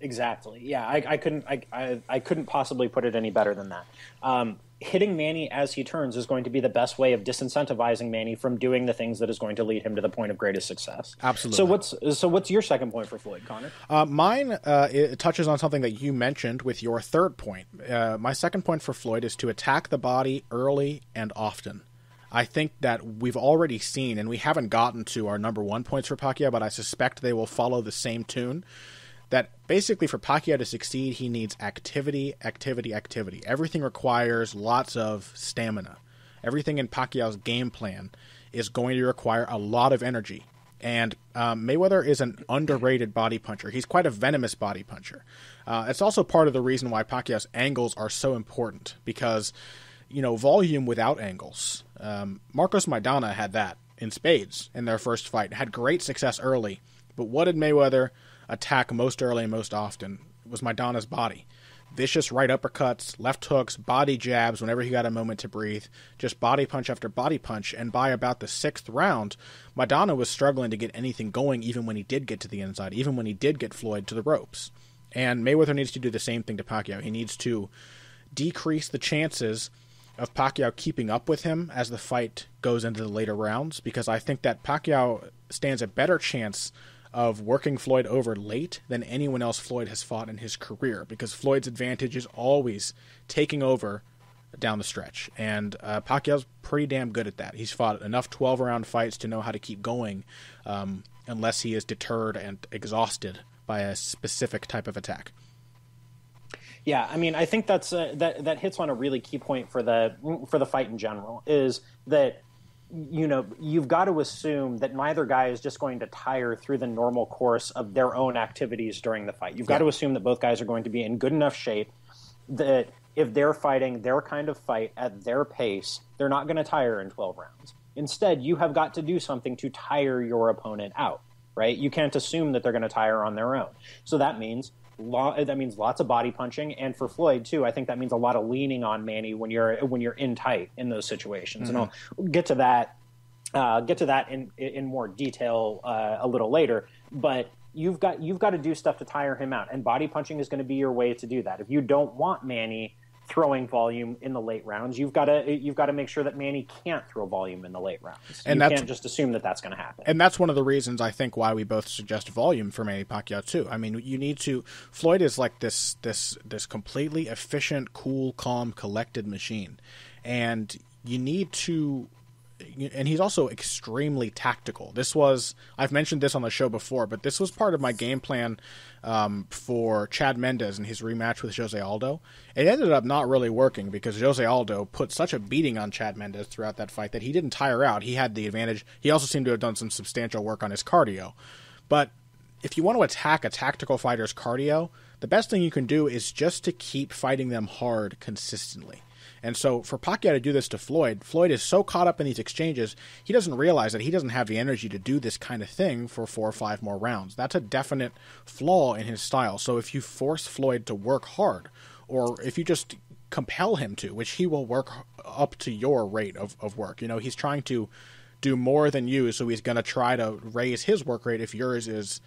Exactly. Yeah, I couldn't possibly put it any better than that. Hitting Manny as he turns is going to be the best way of disincentivizing Manny from doing the things that is going to lead him to the point of greatest success. Absolutely. So what's your second point for Floyd, Connor? Mine it touches on something that you mentioned with your third point. My second point for Floyd is to attack the body early and often. I think that we've already seen, and we haven't gotten to our number 1 points for Pacquiao, but I suspect they will follow the same tune, that basically for Pacquiao to succeed, he needs activity, activity, activity. Everything requires lots of stamina. Everything in Pacquiao's game plan is going to require a lot of energy. And Mayweather is an underrated body puncher. He's quite a venomous body puncher. It's also part of the reason why Pacquiao's angles are so important, because, volume without angles. Marcos Maidana had that in spades in their first fight, had great success early. But what did Mayweather attack most early and most often? It was Maidana's body. Vicious right uppercuts, left hooks, body jabs whenever he got a moment to breathe, just body punch after body punch, and by about the 6th round, Maidana was struggling to get anything going even when he did get to the inside, even when he did get Floyd to the ropes. And Mayweather needs to do the same thing to Pacquiao. He needs to decrease the chances of Pacquiao keeping up with him as the fight goes into the later rounds, because I think that Pacquiao stands a better chance of working Floyd over late than anyone else Floyd has fought in his career, because Floyd's advantage is always taking over down the stretch. And Pacquiao's pretty damn good at that. He's fought enough 12-round fights to know how to keep going unless he is deterred and exhausted by a specific type of attack. Yeah, I mean, I think that hits on a really key point for the fight in general, is that you've got to assume that neither guy is just going to tire through the normal course of their own activities during the fight. You've got to assume that both guys are going to be in good enough shape that if they're fighting their kind of fight at their pace, they're not going to tire in 12 rounds. Instead, you have got to do something to tire your opponent out, right? You can't assume that they're going to tire on their own. So that means lots of body punching, and for Floyd too, I think that means a lot of leaning on Manny when you're in tight in those situations. And I'll get to that in more detail a little later. But you've got to do stuff to tire him out, and body punching is going to be your way to do that. If you don't want Manny throwing volume in the late rounds, you've got to make sure that Manny can't throw volume in the late rounds. And you can't just assume that that's going to happen. And that's one of the reasons I think why we both suggest volume for Manny Pacquiao too. I mean, you need to. Floyd is like this completely efficient, cool, calm, collected machine, and you need to. And he's also extremely tactical. I've mentioned this on the show before, but this was part of my game plan for Chad Mendes and his rematch with Jose Aldo. It ended up not really working because Jose Aldo put such a beating on Chad Mendes throughout that fight that he didn't tire out. He had the advantage. He also seemed to have done some substantial work on his cardio. But if you want to attack a tactical fighter's cardio, the best thing you can do is just to keep fighting them hard consistently. And so for Pacquiao to do this to Floyd is so caught up in these exchanges, he doesn't realize that he doesn't have the energy to do this kind of thing for 4 or 5 more rounds. That's a definite flaw in his style. So if you force Floyd to work hard, or if you just compel him to, which he will work up to your rate of work. He's trying to do more than you, so he's going to try to raise his work rate if yours is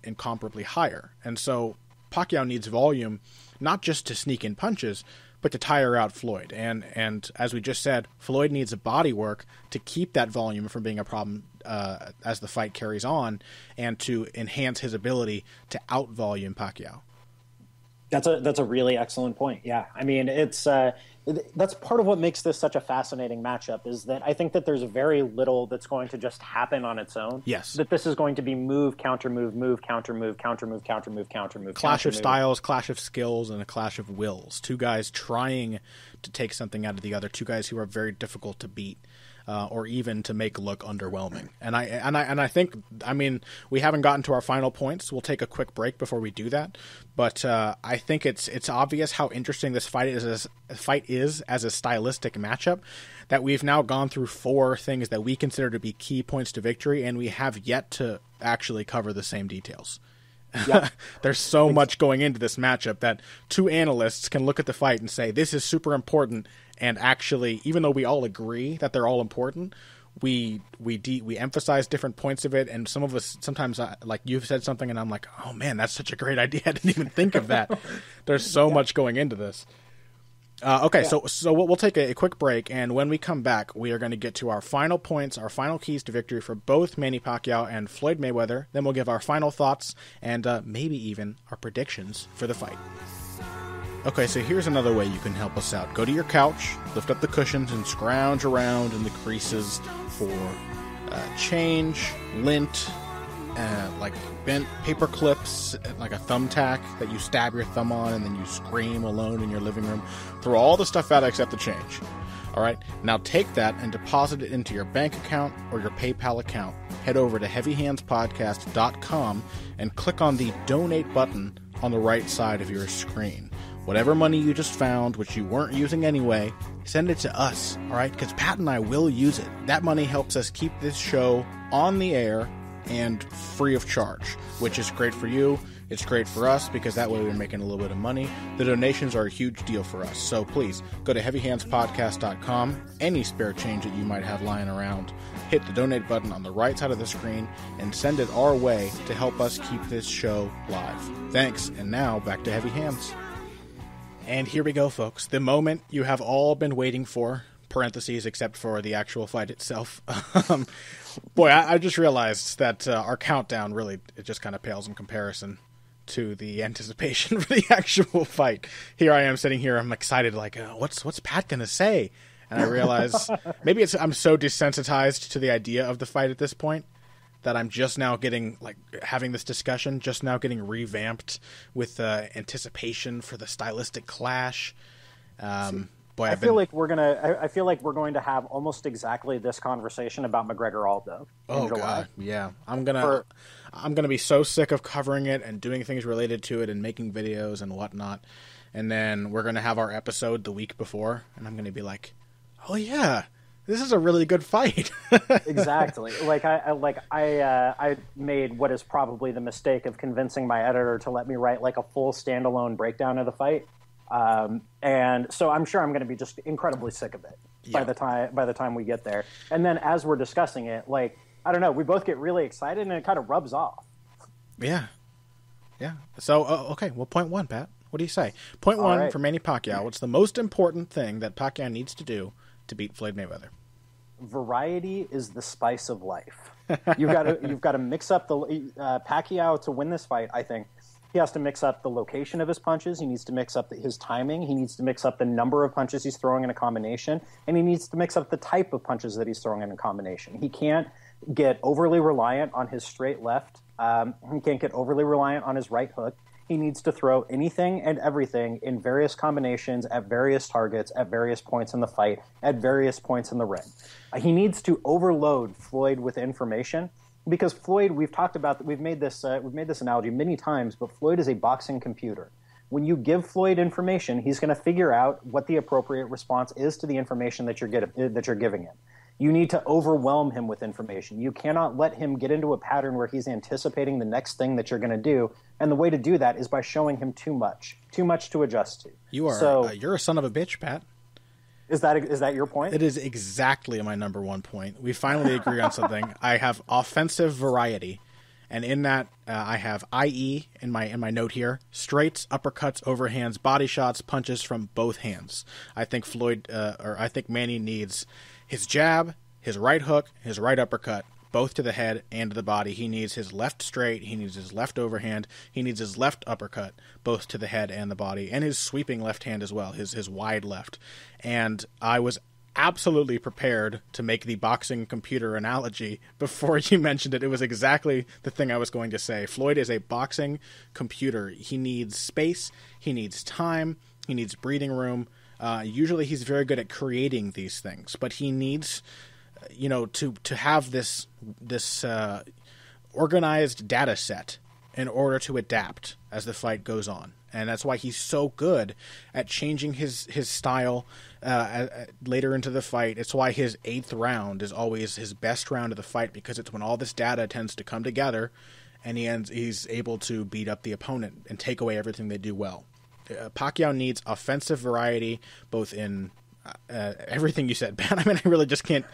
incomparably higher. And so Pacquiao needs volume, not just to sneak in punches, but to tire out Floyd. And as we just said, Floyd needs a body work to keep that volume from being a problem as the fight carries on, and to enhance his ability to out-volume Pacquiao. That's a really excellent point. Yeah, I mean, that's part of what makes this such a fascinating matchup, is that I think that there's very little that's going to just happen on its own. Yes. That this is going to be move, counter move, move, counter move, counter move, counter move, counter move. Clash of styles, clash of skills, and a clash of wills. Two guys trying to take something out of the other. Two guys who are very difficult to beat. Or even to make look underwhelming. And I think, I mean, we haven't gotten to our final points. We'll take a quick break before we do that. But I think it's obvious how interesting this fight is as a stylistic matchup, that we've now gone through 4 things that we consider to be key points to victory, and we have yet to actually cover the same details. Yep. There's so much going into this matchup that 2 analysts can look at the fight and say, this is super important. And actually, even though we all agree that they're all important, we emphasize different points of it. And some of us, sometimes, like you've said something and I'm like, oh man, that's such a great idea. I didn't even think of that. There's so much going into this. Okay, so we'll take a quick break, and when we come back, we are going to get to our final points, our final keys to victory for both Manny Pacquiao and Floyd Mayweather. Then we'll give our final thoughts and maybe even our predictions for the fight. Okay, so here's another way you can help us out. Go to your couch, lift up the cushions, and scrounge around in the creases for change, lint, like bent paper clips, like a thumbtack that you stab your thumb on and then you scream alone in your living room. Throw all the stuff out except the change. All right, now take that and deposit it into your bank account or your PayPal account. Head over to heavyhandspodcast.com and click on the donate button on the right side of your screen. Whatever money you just found, which you weren't using anyway, send it to us, all right? Because Pat and I will use it. That money helps us keep this show on the air and free of charge, which is great for you. It's great for us because that way we're making a little bit of money. The donations are a huge deal for us. So please go to heavyhandspodcast.com. Any spare change that you might have lying around, hit the donate button on the right side of the screen and send it our way to help us keep this show live. Thanks. And now back to Heavy Hands. And here we go, folks. The moment you have all been waiting for, parentheses, except for the actual fight itself. Boy, I just realized that our countdown really, it just kind of pales in comparison to the anticipation for the actual fight. Here I am sitting here, I'm excited, like, what's Pat going to say? And I realize maybe I'm so desensitized to the idea of the fight at this point that I'm just now getting, like, having this discussion, just now getting revamped with anticipation for the stylistic clash. Boy, Boy, I feel like we're going to have almost exactly this conversation about McGregor Aldo in July. God, yeah. I'm gonna be so sick of covering it and doing things related to it and making videos and whatnot. And then we're gonna have our episode the week before, and I'm gonna be like, oh yeah, this is a really good fight. Exactly. I made what is probably the mistake of convincing my editor to let me write like a full standalone breakdown of the fight. And so I'm sure I'm going to be just incredibly sick of it by the time we get there. And then as we're discussing it, like, I don't know, we both get really excited and it kind of rubs off. Yeah. Yeah. So, okay. Well, point one, Pat, what do you say? Point one right. for Manny Pacquiao. What's the most important thing that Pacquiao needs to do to beat Floyd Mayweather? Variety is the spice of life. You've got to mix up the Pacquiao to win this fight. I think he has to mix up the location of his punches. He needs to mix up his timing. He needs to mix up the number of punches he's throwing in a combination, and he needs to mix up the type of punches that he's throwing in a combination. He can't get overly reliant on his straight left. He can't get overly reliant on his right hook. He needs to throw anything and everything in various combinations at various targets at various points in the fight, at various points in the ring. He needs to overload Floyd with information. Because Floyd, we've made this analogy many times, but Floyd is a boxing computer. When you give Floyd information, he's going to figure out what the appropriate response is to the information that you're giving him. You need to overwhelm him with information. You cannot let him get into a pattern where he's anticipating the next thing that you're going to do. And the way to do that is by showing him too much to adjust to. You're a son of a bitch, Pat. Is that your point? It is exactly my number one point. We finally agree on something. I have offensive variety, and in that I have IE in my note here: straights, uppercuts, overhands, body shots, punches from both hands. I think I think Manny needs his jab, his right hook, his right uppercut, both to the head and to the body. He needs his left straight, he needs his left overhand, he needs his left uppercut, both to the head and the body, and his sweeping left hand as well, his wide left. And I was absolutely prepared to make the boxing computer analogy before you mentioned it. It was exactly the thing I was going to say. Floyd is a boxing computer. He needs space, he needs time, he needs breathing room. Usually he's very good at creating these things, but he needs to have this organized data set in order to adapt as the fight goes on. And that's why he's so good at changing his style later into the fight. It's why his 8th round is always his best round of the fight, because it's when all this data tends to come together and he's able to beat up the opponent and take away everything they do well. Pacquiao needs offensive variety, both in everything you said, Ben. I mean, I really just can't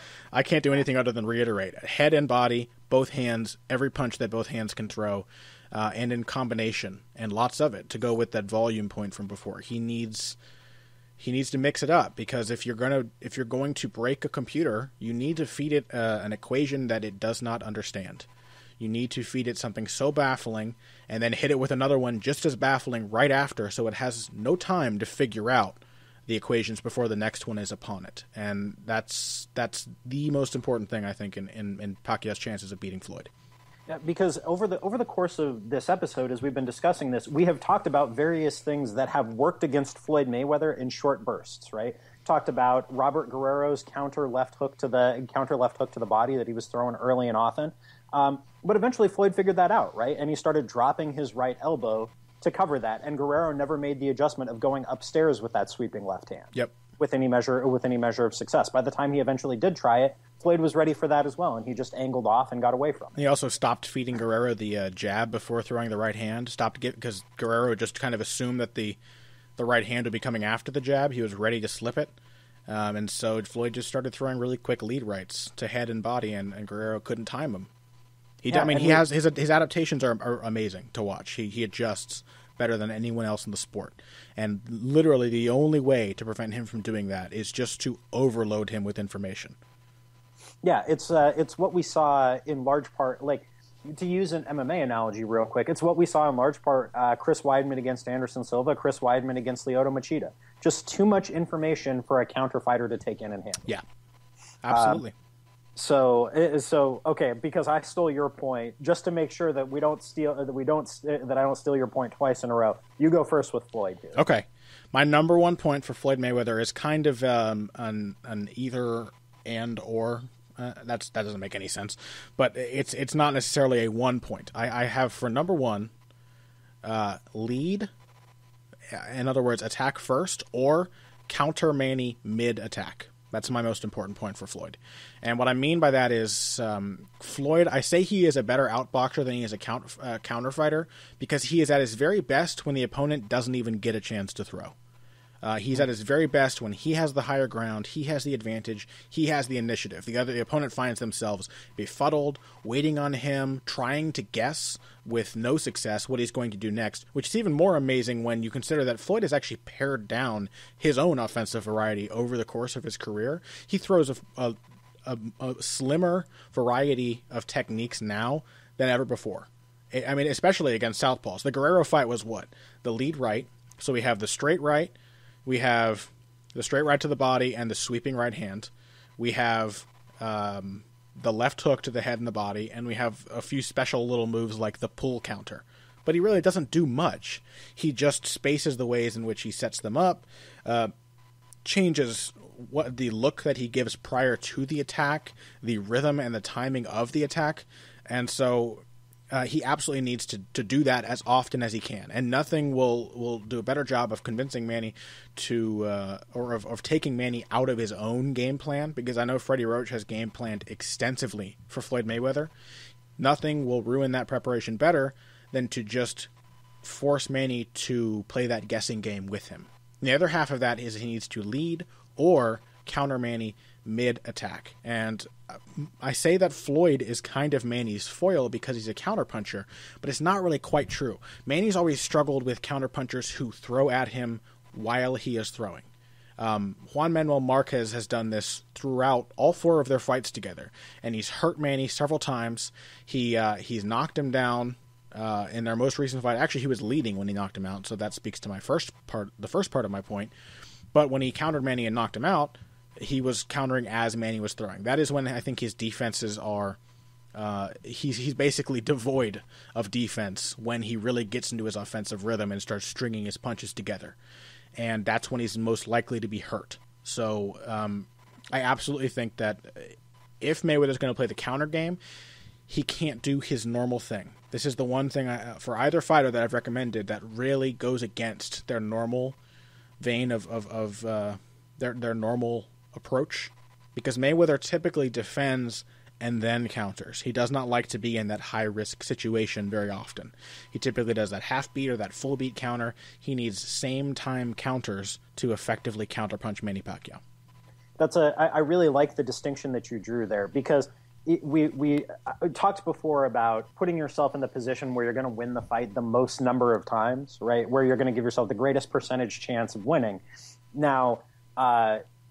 do anything other than reiterate. Head and body, both hands, every punch that both hands can throw, and in combination, and lots of it to go with that volume point from before. He needs to mix it up, because if you're going to break a computer, you need to feed it an equation that it does not understand. You need to feed it something so baffling and then hit it with another one just as baffling right after, so it has no time to figure out the equations before the next one is upon it. And that's the most important thing, I think, in Pacquiao's chances of beating Floyd. Yeah, because over the course of this episode, as we've been discussing this, we have talked about various things that have worked against Floyd Mayweather in short bursts, right? Talked about Robert Guerrero's counter left hook to the body that he was throwing early and often. But eventually Floyd figured that out, right? And he started dropping his right elbow to cover that, and Guerrero never made the adjustment of going upstairs with that sweeping left hand. Yep. With any measure of success. By the time he eventually did try it, Floyd was ready for that as well, and he just angled off and got away from it. He also stopped feeding Guerrero the jab before throwing the right hand. Because Guerrero just kind of assumed that the right hand would be coming after the jab. He was ready to slip it. And so Floyd just started throwing really quick lead rights to head and body, and Guerrero couldn't time him. His adaptations are amazing to watch. He adjusts better than anyone else in the sport. And literally the only way to prevent him from doing that is just to overload him with information. Yeah, it's what we saw in large part, like, to use an MMA analogy real quick, it's what we saw in large part Chris Weidman against Anderson Silva, Chris Weidman against Lyoto Machida. Just too much information for a counter fighter to take in and handle. Yeah, absolutely. So okay, because I stole your point, just to make sure that I don't steal your point twice in a row. You go first with Floyd here. Okay. My number one point for Floyd Mayweather is kind of an either and or. That doesn't make any sense, but it's not necessarily a 1 point. I have for number one, lead. In other words, attack first or counter Manny mid attack. That's my most important point for Floyd. And what I mean by that is Floyd, I say he is a better outboxer than he is a counter fighter because he is at his very best when the opponent doesn't even get a chance to throw. He's at his very best when he has the higher ground, he has the advantage, he has the initiative. The opponent finds themselves befuddled, waiting on him, trying to guess with no success what he's going to do next, which is even more amazing when you consider that Floyd has actually pared down his own offensive variety over the course of his career. He throws a slimmer variety of techniques now than ever before. I mean, especially against southpaws. The Guerrero fight was what? The lead right. So we have the straight right. We have the straight right to the body and the sweeping right hand. We have the left hook to the head and the body, and we have a few special little moves like the pull counter. But he really doesn't do much. He just spaces the ways in which he sets them up, changes what the look that he gives prior to the attack, the rhythm and the timing of the attack, and so he absolutely needs to do that as often as he can, and nothing will do a better job of convincing Manny to or of taking Manny out of his own game plan, because I know Freddie Roach has game planned extensively for Floyd Mayweather. Nothing will ruin that preparation better than to just force Manny to play that guessing game with him. And the other half of that is he needs to lead or counter Manny mid-attack. And I say that Floyd is kind of Manny's foil because he's a counterpuncher, but it's not really quite true. Manny's always struggled with counterpunchers who throw at him while he is throwing. Juan Manuel Marquez has done this throughout all four of their fights together, and he's hurt Manny several times. He's knocked him down in their most recent fight. Actually, he was leading when he knocked him out, so that speaks to the first part of my point. But when he countered Manny and knocked him out, he was countering as Manny was throwing. That is when I think his defenses are he's basically devoid of defense when he really gets into his offensive rhythm and starts stringing his punches together. And that's when he's most likely to be hurt. So I absolutely think that if Mayweather's going to play the counter game, he can't do his normal thing. This is the one thing for either fighter that I've recommended that really goes against their normal vein of their normal approach, because Mayweather typically defends and then counters. He does not like to be in that high-risk situation very often. He typically does that half-beat or that full-beat counter. He needs same-time counters to effectively counterpunch Manny Pacquiao. I really like the distinction that you drew there, because we talked before about putting yourself in the position where you're going to win the fight the most number of times, right? Where you're going to give yourself the greatest percentage chance of winning. Now,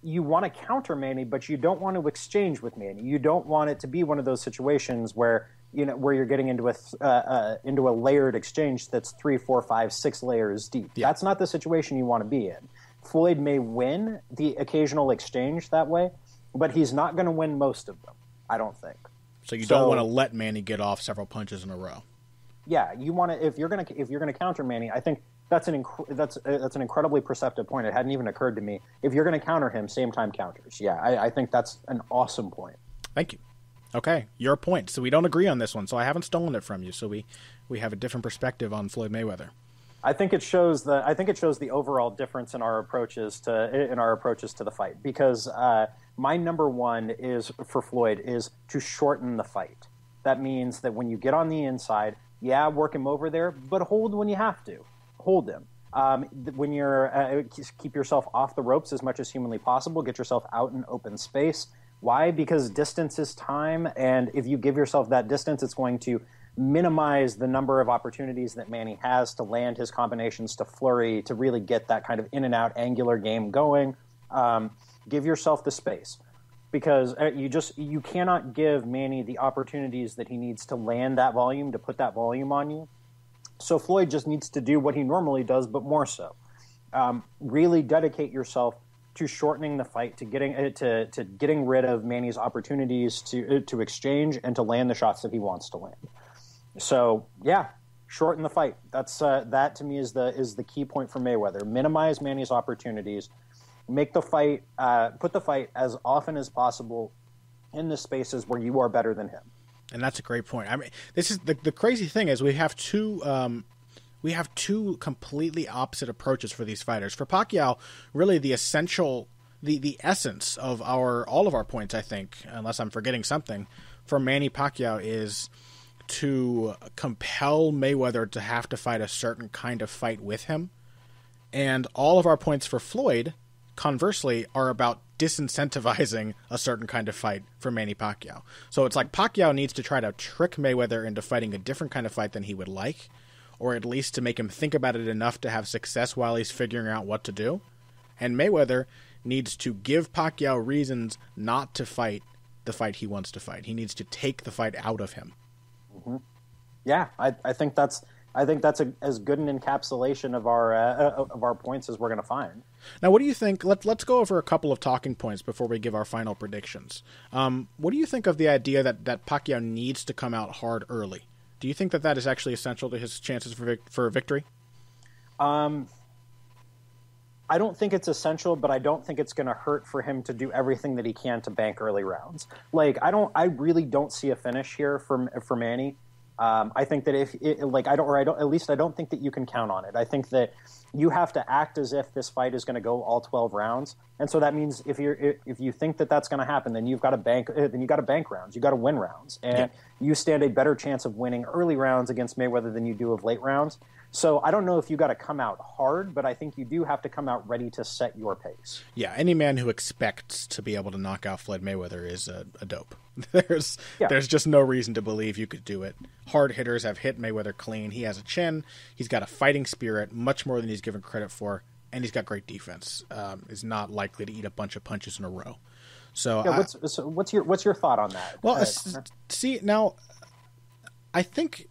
you want to counter Manny, but you don't want to exchange with Manny. You don't want it to be one of those situations where you're getting into a layered exchange that's 3, 4, 5, 6 layers deep. Yeah. That's not the situation you want to be in. Floyd may win the occasional exchange that way, but he's not going to win most of them, I don't think. So you don't want to let Manny get off several punches in a row. Yeah, you want to if you're going to counter Manny, I think that's an incredibly perceptive point. It hadn't even occurred to me. If you're going to counter him, same time counters. Yeah, I think that's an awesome point. Thank you. Okay, your point. So we don't agree on this one. So I haven't stolen it from you. So we have a different perspective on Floyd Mayweather. I think it shows the overall difference in our approaches to the fight, because my number one is for Floyd is to shorten the fight. That means that when you get on the inside, work him over there, but hold when you have to. Hold him. When you're keep yourself off the ropes as much as humanly possible. Get yourself out in open space. Why? Because distance is time, and if you give yourself that distance, it's going to minimize the number of opportunities that Manny has to land his combinations, to flurry, to really get that kind of in and out angular game going. Give yourself the space, because you cannot give Manny the opportunities that he needs to land that volume, to put that volume on you. So Floyd just needs to do what he normally does, but more so. Really dedicate yourself to shortening the fight, to getting rid of Manny's opportunities to exchange and to land the shots that he wants to land. So Shorten the fight. That's that to me is the key point for Mayweather. Minimize Manny's opportunities. Make the fight, put the fight as often as possible in the spaces where you are better than him. And that's a great point. I mean, this is the crazy thing is we have two completely opposite approaches for these fighters. For Pacquiao, really the essential, the essence of all of our points, I think, unless I'm forgetting something, for Manny Pacquiao is to compel Mayweather to have to fight a certain kind of fight with him. And all of our points for Floyd, conversely, are about disincentivizing a certain kind of fight for Manny Pacquiao. So it's like Pacquiao needs to try to trick Mayweather into fighting a different kind of fight than he would like, or at least to make him think about it enough to have success while he's figuring out what to do. And Mayweather needs to give Pacquiao reasons not to fight the fight he wants to fight. He needs to take the fight out of him. Mm-hmm. Yeah, I think that's as good an encapsulation of our points as we're going to find. Now, what do you think? Let's go over a couple of talking points before we give our final predictions. What do you think of the idea that Pacquiao needs to come out hard early? Do you think that is actually essential to his chances for a victory? I don't think it's essential, but I don't think it's going to hurt for him to do everything that he can to bank early rounds. Like I really don't see a finish here for Manny. I think that I don't think that you can count on it. I think that you have to act as if this fight is going to go all 12 rounds, and so that means if you think that that's going to happen, then you've got to bank. Then you got to bank rounds. You got to win rounds, and you stand a better chance of winning early rounds against Mayweather than you do of late rounds. So I don't know if you got to come out hard, but I think you do have to come out ready to set your pace. Yeah, any man who expects to be able to knock out Floyd Mayweather is a dope. There's just no reason to believe you could do it. Hard hitters have hit Mayweather clean. He has a chin. He's got a fighting spirit, much more than he's given credit for, and he's got great defense. Is not likely to eat a bunch of punches in a row. So, what's your thought on that? Well, see now, I think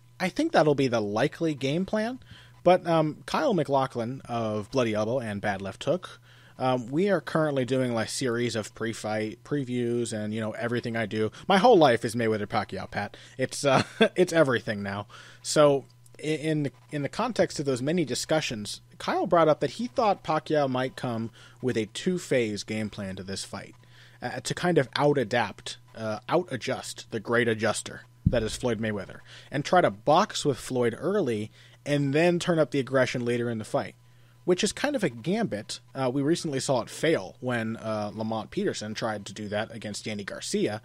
that'll be the likely game plan. But Kyle McLaughlin of Bloody Elbow and Bad Left Hook, we are currently doing a series of pre-fight previews, and everything I do. My whole life is Mayweather Pacquiao, Pat. It's it's everything now. So in the context of those many discussions, Kyle brought up that he thought Pacquiao might come with a 2-phase game plan to this fight to kind of out-adjust the great adjuster that is Floyd Mayweather, and try to box with Floyd early and then turn up the aggression later in the fight, which is kind of a gambit. We recently saw it fail when Lamont Peterson tried to do that against Danny Garcia,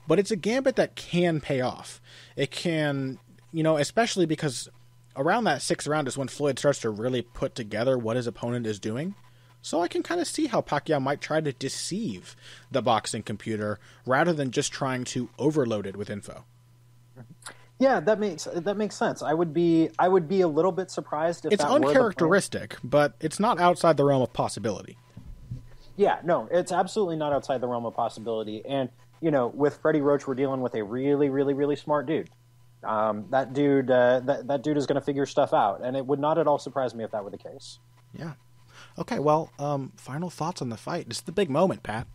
but it's a gambit that can pay off. It can, especially because around that 6th round is when Floyd starts to really put together what his opponent is doing. So I can kind of see how Pacquiao might try to deceive the boxing computer rather than just trying to overload it with info. Yeah, that makes sense. I would be a little bit surprised if it's uncharacteristic, but it's not outside the realm of possibility. Yeah, no, it's absolutely not outside the realm of possibility. And with Freddie Roach, we're dealing with a really, really, really smart dude. That dude is going to figure stuff out, and it would not at all surprise me if that were the case. Yeah. Okay. Well, final thoughts on the fight. This is the big moment, Pat.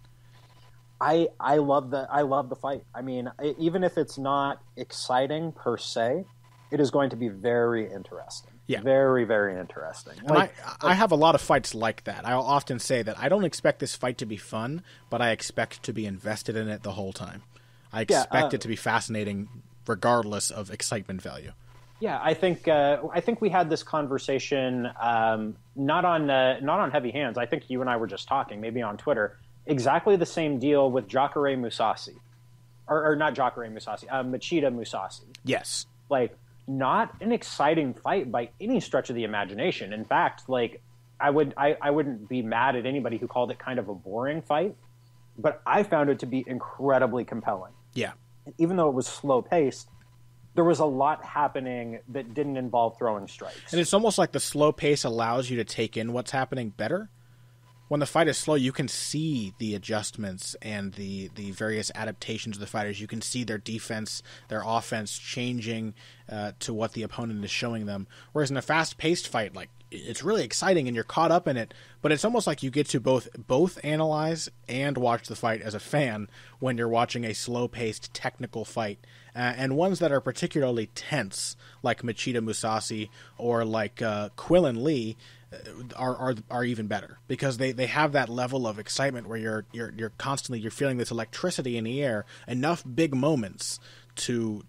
I love the fight. I mean, even if it's not exciting per se, it is going to be very interesting. Yeah. Very, very interesting. And I have a lot of fights like that. I'll often say that I don't expect this fight to be fun, but I expect to be invested in it the whole time. I expect it to be fascinating regardless of excitement value. Yeah, I think we had this conversation not on Heavy Hands. I think you and I were just talking, maybe on Twitter. Exactly the same deal with Jacare Mousasi, or not Jacare Mousasi, Machida Mousasi. Yes, not an exciting fight by any stretch of the imagination. In fact, I wouldn't be mad at anybody who called it kind of a boring fight, but I found it to be incredibly compelling. Yeah, even though it was slow paced, there was a lot happening that didn't involve throwing strikes. And it's almost like the slow pace allows you to take in what's happening better. when the fight is slow, you can see the adjustments and the various adaptations of the fighters. You can see their defense, their offense changing to what the opponent is showing them. Whereas in a fast-paced fight, like, it's really exciting and you're caught up in it, but it's almost like you get to both analyze and watch the fight as a fan when you're watching a slow-paced technical fight. And ones that are particularly tense, like Machida Musashi or like Quillen Lee, are even better, because they have that level of excitement where you're constantly feeling this electricity in the air, enough big moments to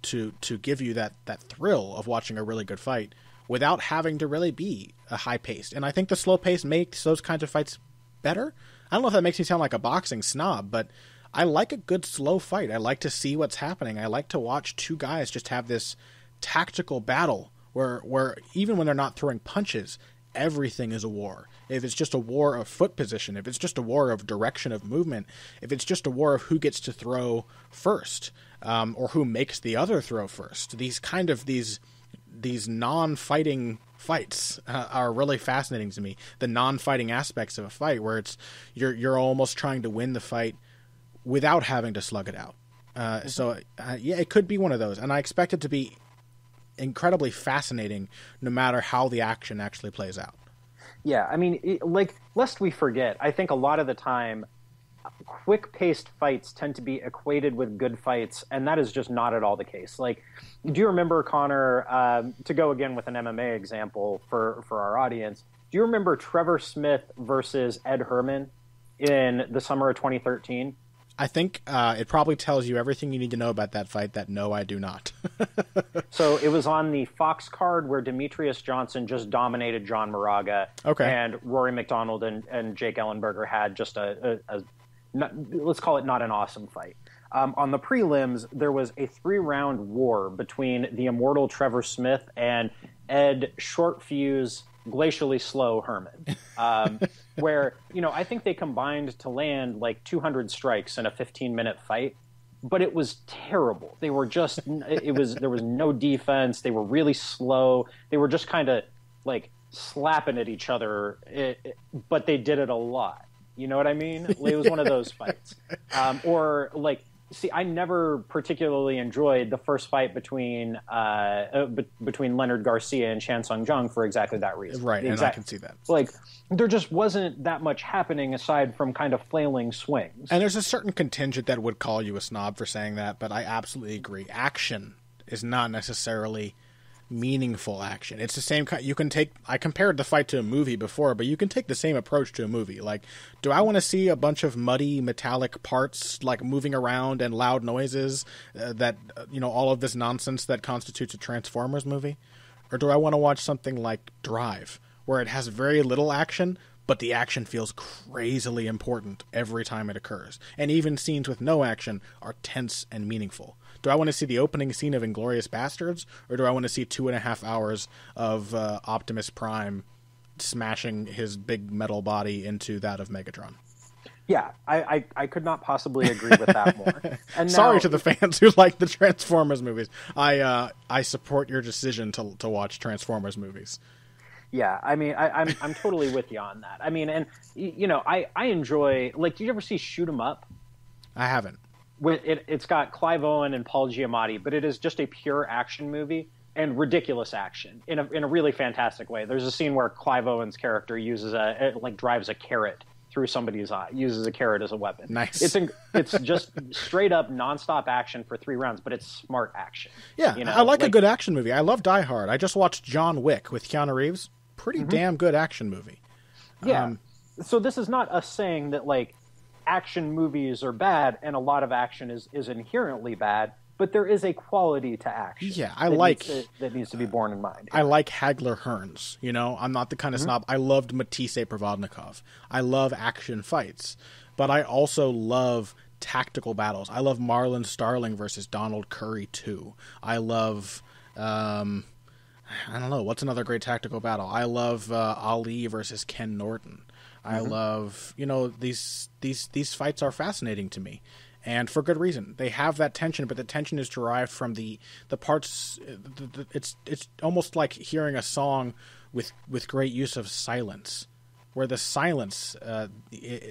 give you that thrill of watching a really good fight without having to really be a high paced. And I think the slow pace makes those kinds of fights better. I don't know if that makes me sound like a boxing snob, but I like a good slow fight. I like to see what's happening. I like to watch two guys just have this tactical battle where even when they're not throwing punches, everything is a war. If it's just a war of foot position, if it's just a war of direction of movement, if it's just a war of who gets to throw first, or who makes the other throw first, these non-fighting fights are really fascinating to me. The non-fighting aspects of a fight, where you're almost trying to win the fight without having to slug it out. Yeah, it could be one of those, and I expect it to be incredibly fascinating no matter how the action actually plays out. Yeah, I mean, lest we forget, I think a lot of the time, quick-paced fights tend to be equated with good fights, and that is just not at all the case. Like, do you remember, Connor, to go again with an MMA example for our audience, do you remember Trevor Smith versus Ed Herman in the summer of 2013? I think it probably tells you everything you need to know about that fight that no, I do not. So it was on the Fox card where Demetrius Johnson just dominated John Moraga. Okay. And Rory McDonald and Jake Ellenberger had just let's call it not an awesome fight. On the prelims, there was a 3-round war between the immortal Trevor Smith and Ed Short Fuse, glacially slow Herman, where, I think they combined to land like 200 strikes in a 15-minute fight, but it was terrible. They were just, there was no defense. They were really slow. They were just kind of like slapping at each other, but they did it a lot. You know what I mean? It was one of those fights. I never particularly enjoyed the first fight between Leonard Garcia and Chan Sung Jung for exactly that reason. Right, and I can see that. Like, there just wasn't that much happening aside from kind of flailing swings. And there's a certain contingent that would call you a snob for saying that, but I absolutely agree. Action is not necessarily meaningful action. It's the same kind. I compared the fight to a movie before, but you can take the same approach to a movie. Like, do I want to see a bunch of muddy metallic parts like moving around and loud noises all of this nonsense that constitutes a Transformers movie? Or do I want to watch something like Drive, where it has very little action, but the action feels crazily important every time it occurs, and even scenes with no action are tense and meaningful? Do I want to see the opening scene of Inglourious Bastards, or do I want to see 2.5 hours of Optimus Prime smashing his big metal body into that of Megatron? Yeah, I could not possibly agree with that more. And sorry to the fans who like the Transformers movies. I support your decision to watch Transformers movies. Yeah, I mean, I'm totally with you on that. I mean, and I enjoy, like, did you ever see Shoot 'Em Up? I haven't. It's got Clive Owen and Paul Giamatti, but it is just a pure action movie, and ridiculous action in a really fantastic way. There's a scene where Clive Owen's character drives a carrot through somebody's eye, uses a carrot as a weapon. Nice. It's just straight up nonstop action for 3 rounds, but it's smart action. Yeah, I like a good action movie. I love Die Hard. I just watched John Wick with Keanu Reeves. Pretty damn good action movie. Yeah. So this is not us saying that, like, action movies are bad and a lot of action is inherently bad, but there is a quality to action. Yeah, that needs to be borne in mind. I like Hagler Hearns. I'm not the kind of snob. I loved Matisse Provodnikov. I love action fights, but I also love tactical battles. I love Marlon Starling versus Donald Curry too. I love I don't know, what's another great tactical battle? I love Ali versus Ken Norton. I love, these fights are fascinating to me, and for good reason. They have that tension, but the tension is derived from the parts. It's almost like hearing a song with great use of silence. where the silence,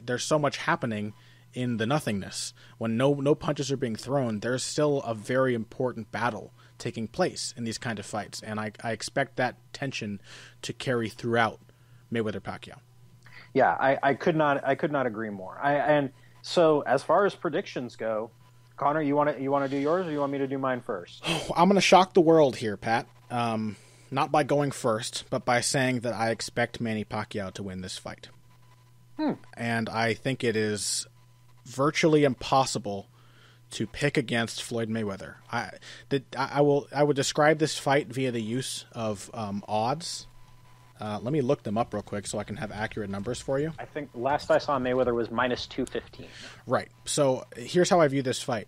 there's so much happening in the nothingness. When no punches are being thrown, there's still a very important battle taking place in these kind of fights, and I expect that tension to carry throughout Mayweather-Pacquiao. Yeah, I could not agree more. And so as far as predictions go, Connor, you want to do yours, or you want me to do mine first? I'm going to shock the world here, Pat. Not by going first, but by saying that I expect Manny Pacquiao to win this fight. And I think it is virtually impossible to pick against Floyd Mayweather. I would describe this fight via the use of odds. Let me look them up real quick so I can have accurate numbers for you. I think last I saw Mayweather was minus 215. Right. So here's how I view this fight.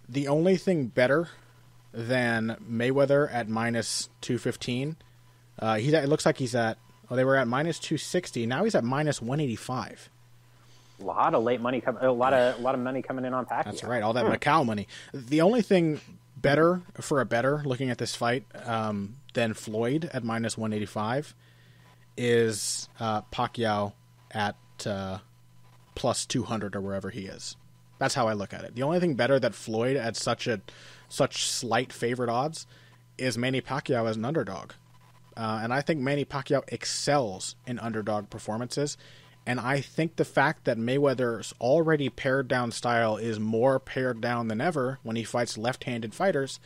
The only thing better than Mayweather at minus 215, it looks like he's at, they were at minus 260. Now he's at minus 185. A lot of late money, a lot of money coming in on Pacquiao. That's right, all that Macau money. The only thing better for a bettor looking at this fight than Floyd at minus 185 is Pacquiao at plus 200 or wherever he is. That's how I look at it. The only thing better that Floyd at such slight favorite odds is Manny Pacquiao as an underdog. And I think Manny Pacquiao excels in underdog performances. And I think the fact that Mayweather's already pared down style is more pared down than ever when he fights left-handed fighters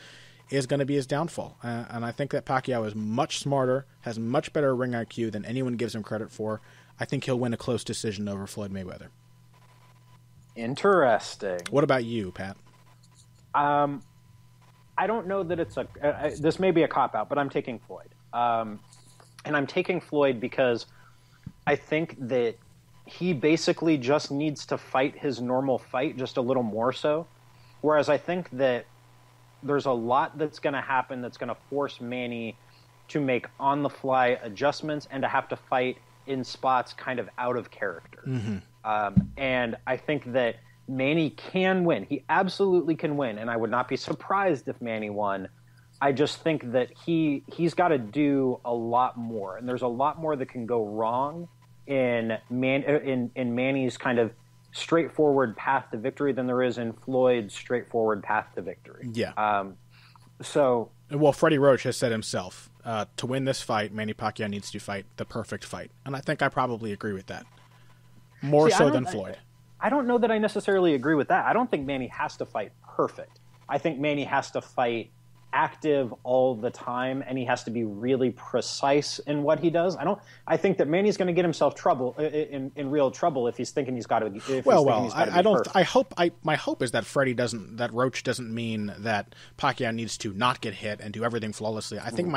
is going to be his downfall. And I think that Pacquiao is much smarter, has much better ring IQ than anyone gives him credit for. I think he'll win a close decision over Floyd Mayweather. Interesting. What about you, Pat? I don't know that it's this may be a cop-out, but I'm taking Floyd. And I'm taking Floyd because I think that he basically just needs to fight his normal fight just a little more so. Whereas I think that there's a lot that's going to happen that's going to force Manny to make on-the-fly adjustments and to have to fight in spots kind of out of character. And I think that Manny can win. He absolutely can win, and I would not be surprised if Manny won. I just think that he's got to do a lot more, and there's a lot more that can go wrong in Manny's kind of straightforward path to victory than there is in Floyd's straightforward path to victory. Yeah. Well, Freddie Roach has said himself, to win this fight, Manny Pacquiao needs to fight the perfect fight. And I think I probably agree with that. More so than Floyd. I don't know that I necessarily agree with that. I don't think Manny has to fight perfect. I think Manny has to fight active all the time, and he has to be really precise in what he does. I think that Manny's going to get himself in real trouble if he's thinking he's got to. My hope is that that Roach doesn't mean that Pacquiao needs to not get hit and do everything flawlessly. I think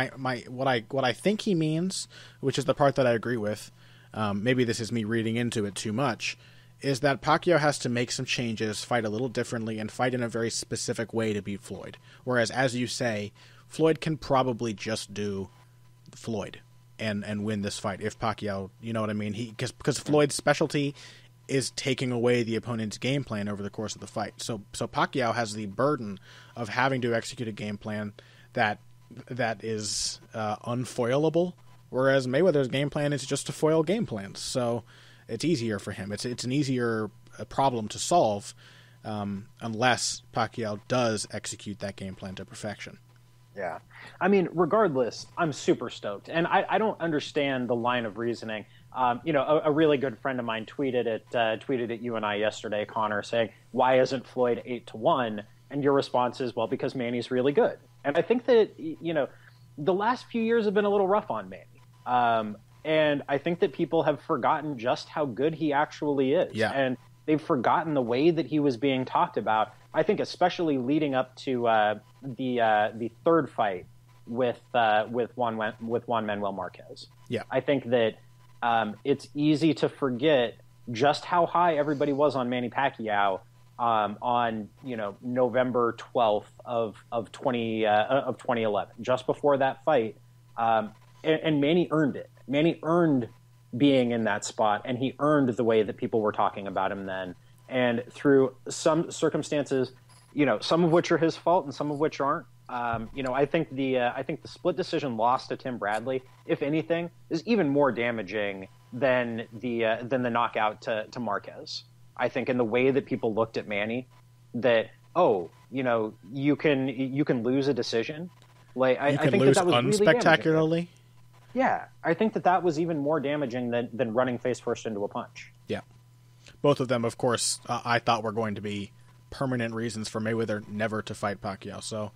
what I think he means, which is the part that I agree with, maybe this is me reading into it too much, is that Pacquiao has to make some changes, fight a little differently, and fight in a very specific way to beat Floyd. Whereas, as you say, Floyd can probably just do Floyd and win this fight if Pacquiao, you know what I mean? Because Floyd's specialty is taking away the opponent's game plan over the course of the fight. So Pacquiao has the burden of having to execute a game plan that is unfoilable, whereas Mayweather's game plan is just to foil game plans. So it's easier for him. It's an easier problem to solve unless Pacquiao does execute that game plan to perfection. Yeah. I mean, regardless, I'm super stoked. And I don't understand the line of reasoning. A really good friend of mine tweeted at you and I yesterday, Connor, saying, why isn't Floyd 8-1? And your response is, well, because Manny's really good. And I think that, the last few years have been a little rough on Manny. And I think that people have forgotten just how good he actually is. Yeah. And they've forgotten the way that he was being talked about. I think especially leading up to the third fight with Juan Manuel Marquez. Yeah. I think that it's easy to forget just how high everybody was on Manny Pacquiao on November 12th of 2011, just before that fight. And Manny earned it. Manny earned being in that spot, and he earned the way that people were talking about him then. And through some circumstances, some of which are his fault and some of which aren't. I think the split decision loss to Tim Bradley, if anything, is even more damaging than the knockout to Marquez. I think in the way that people looked at Manny, that you can lose a decision. Like I think lose that was unspectacularly. Really yeah, I think that was even more damaging than running face first into a punch. Yeah, both of them, of course, I thought were going to be permanent reasons for Mayweather never to fight Pacquiao. So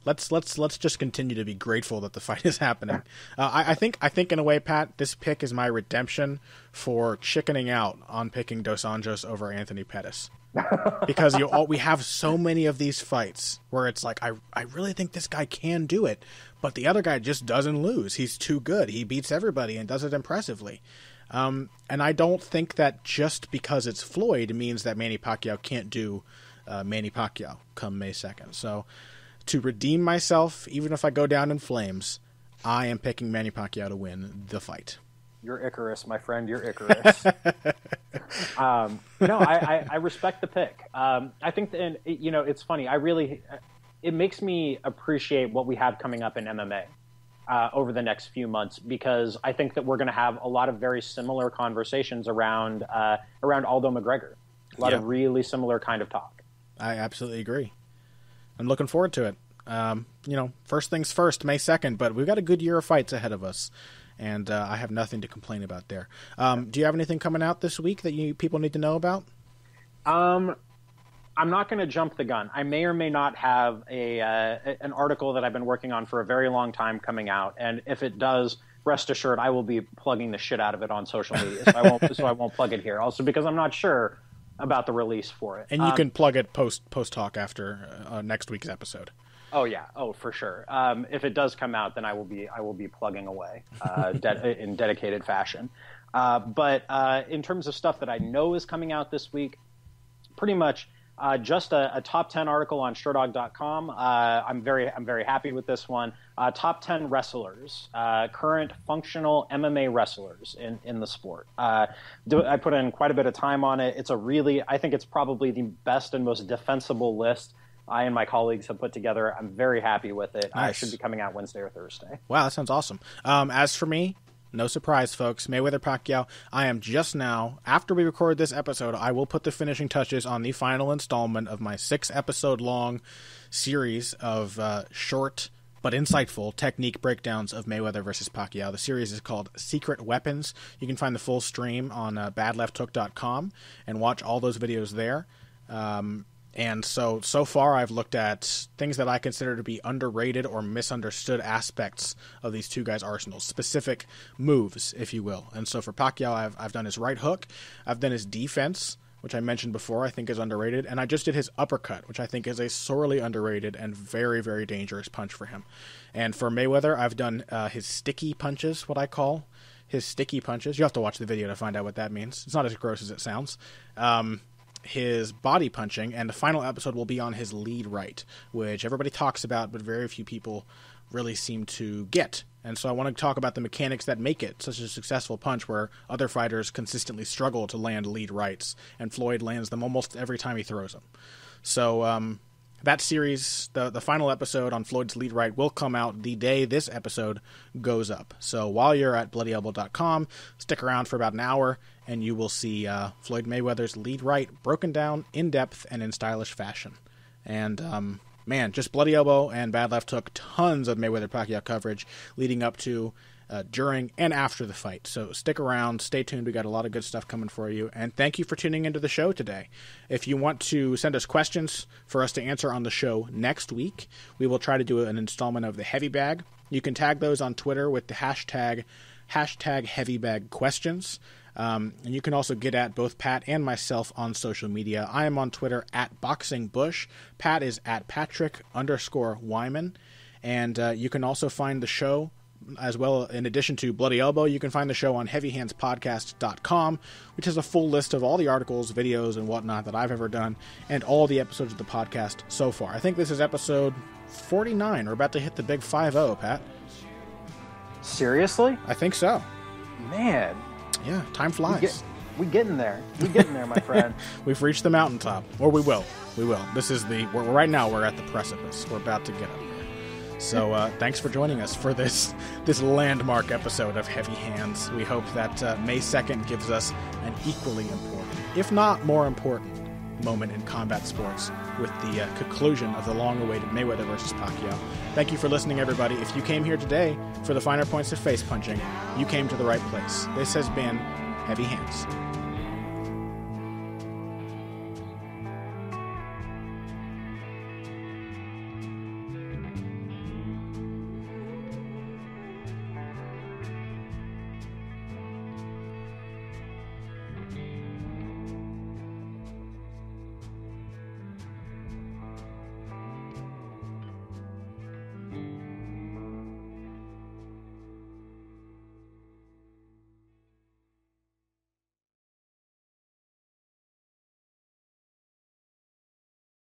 let's just continue to be grateful that the fight is happening. I think in a way, Pat, this pick is my redemption for chickening out on picking Dos Anjos over Anthony Pettis. Because we have so many of these fights where it's like, I really think this guy can do it, but the other guy just doesn't lose. He's too good. He beats everybody and does it impressively. And I don't think that just because it's Floyd means that Manny Pacquiao can't do Manny Pacquiao come May 2nd. So to redeem myself, even if I go down in flames, I am picking Manny Pacquiao to win the fight. You're Icarus, my friend. You're Icarus. No, I respect the pick. I think that, it's funny. It makes me appreciate what we have coming up in MMA over the next few months, because I think that we're going to have a lot of very similar conversations around Aldo McGregor. A lot of really similar kind of talk. I absolutely agree. I'm looking forward to it. First things first, May 2nd, but we've got a good year of fights ahead of us. And I have nothing to complain about there. Do you have anything coming out this week that people need to know about? I'm not going to jump the gun. I may or may not have an article that I've been working on for a very long time coming out. And if it does, rest assured, I will be plugging the shit out of it on social media. So I won't plug it here. Also, because I'm not sure about the release for it. And you can plug it post talk after next week's episode. Oh yeah, for sure. If it does come out, then I will be plugging away in dedicated fashion. But in terms of stuff that I know is coming out this week, pretty much just a top 10 article on SureDog.com. I'm very happy with this one. Top 10 wrestlers, current functional MMA wrestlers in the sport. I put in quite a bit of time on it. I think it's probably the best and most defensible list I and my colleagues have put together. I'm very happy with it. Nice. It should be coming out Wednesday or Thursday. Wow, that sounds awesome. As for me, no surprise, folks. Mayweather Pacquiao. I am just now, after we record this episode, I will put the finishing touches on the final installment of my 6-episode-long series of short but insightful technique breakdowns of Mayweather versus Pacquiao. The series is called Secret Weapons. You can find the full stream on badlefthook.com and watch all those videos there. And so far I've looked at things that I consider to be underrated or misunderstood aspects of these two guys' arsenals, specific moves, if you will. And so for Pacquiao, I've done his right hook, I've done his defense, which I mentioned before, I think is underrated, and I just did his uppercut, which I think is a sorely underrated and very, very dangerous punch for him. And for Mayweather, I've done his sticky punches, what I call his sticky punches. You have to watch the video to find out what that means. It's not as gross as it sounds. His body punching, and the final episode will be on his lead right, which everybody talks about, but very few people really seem to get. And so I want to talk about the mechanics that make it such a successful punch where other fighters consistently struggle to land lead rights, and Floyd lands them almost every time he throws them. So that series, the final episode on Floyd's lead right, will come out the day this episode goes up. So while you're at bloodyelbow.com, stick around for about an hour, and you will see Floyd Mayweather's lead right broken down in depth and in stylish fashion. And man, just Bloody Elbow and Bad Left Hook, tons of Mayweather-Pacquiao coverage leading up to, during, and after the fight. So stick around, stay tuned. We got a lot of good stuff coming for you. And thank you for tuning into the show today. If you want to send us questions for us to answer on the show next week, we will try to do an installment of the Heavy Bag. You can tag those on Twitter with the hashtag HeavyBagQuestions. And you can also get at both Pat and myself on social media. I am on Twitter at BoxingBush. Pat is at Patrick_Wyman. And you can also find the show as well. In addition to Bloody Elbow, you can find the show on HeavyHandsPodcast.com, which has a full list of all the articles, videos, and whatnot that I've ever done, and all the episodes of the podcast so far. I think this is episode 49. We're about to hit the big 5-0, Pat. Seriously? I think so. Man. Yeah, time flies. We getting there. We getting there, my friend. We've reached the mountaintop. Or we will. We will. This is right now we're at the precipice. We're about to get up there. So thanks for joining us for this landmark episode of Heavy Hands. We hope that May 2nd gives us an equally important, if not more important, moment in combat sports with the conclusion of the long-awaited Mayweather versus Pacquiao. Thank you for listening, everybody. If you came here today for the finer points of face punching, you came to the right place. This has been Heavy Hands.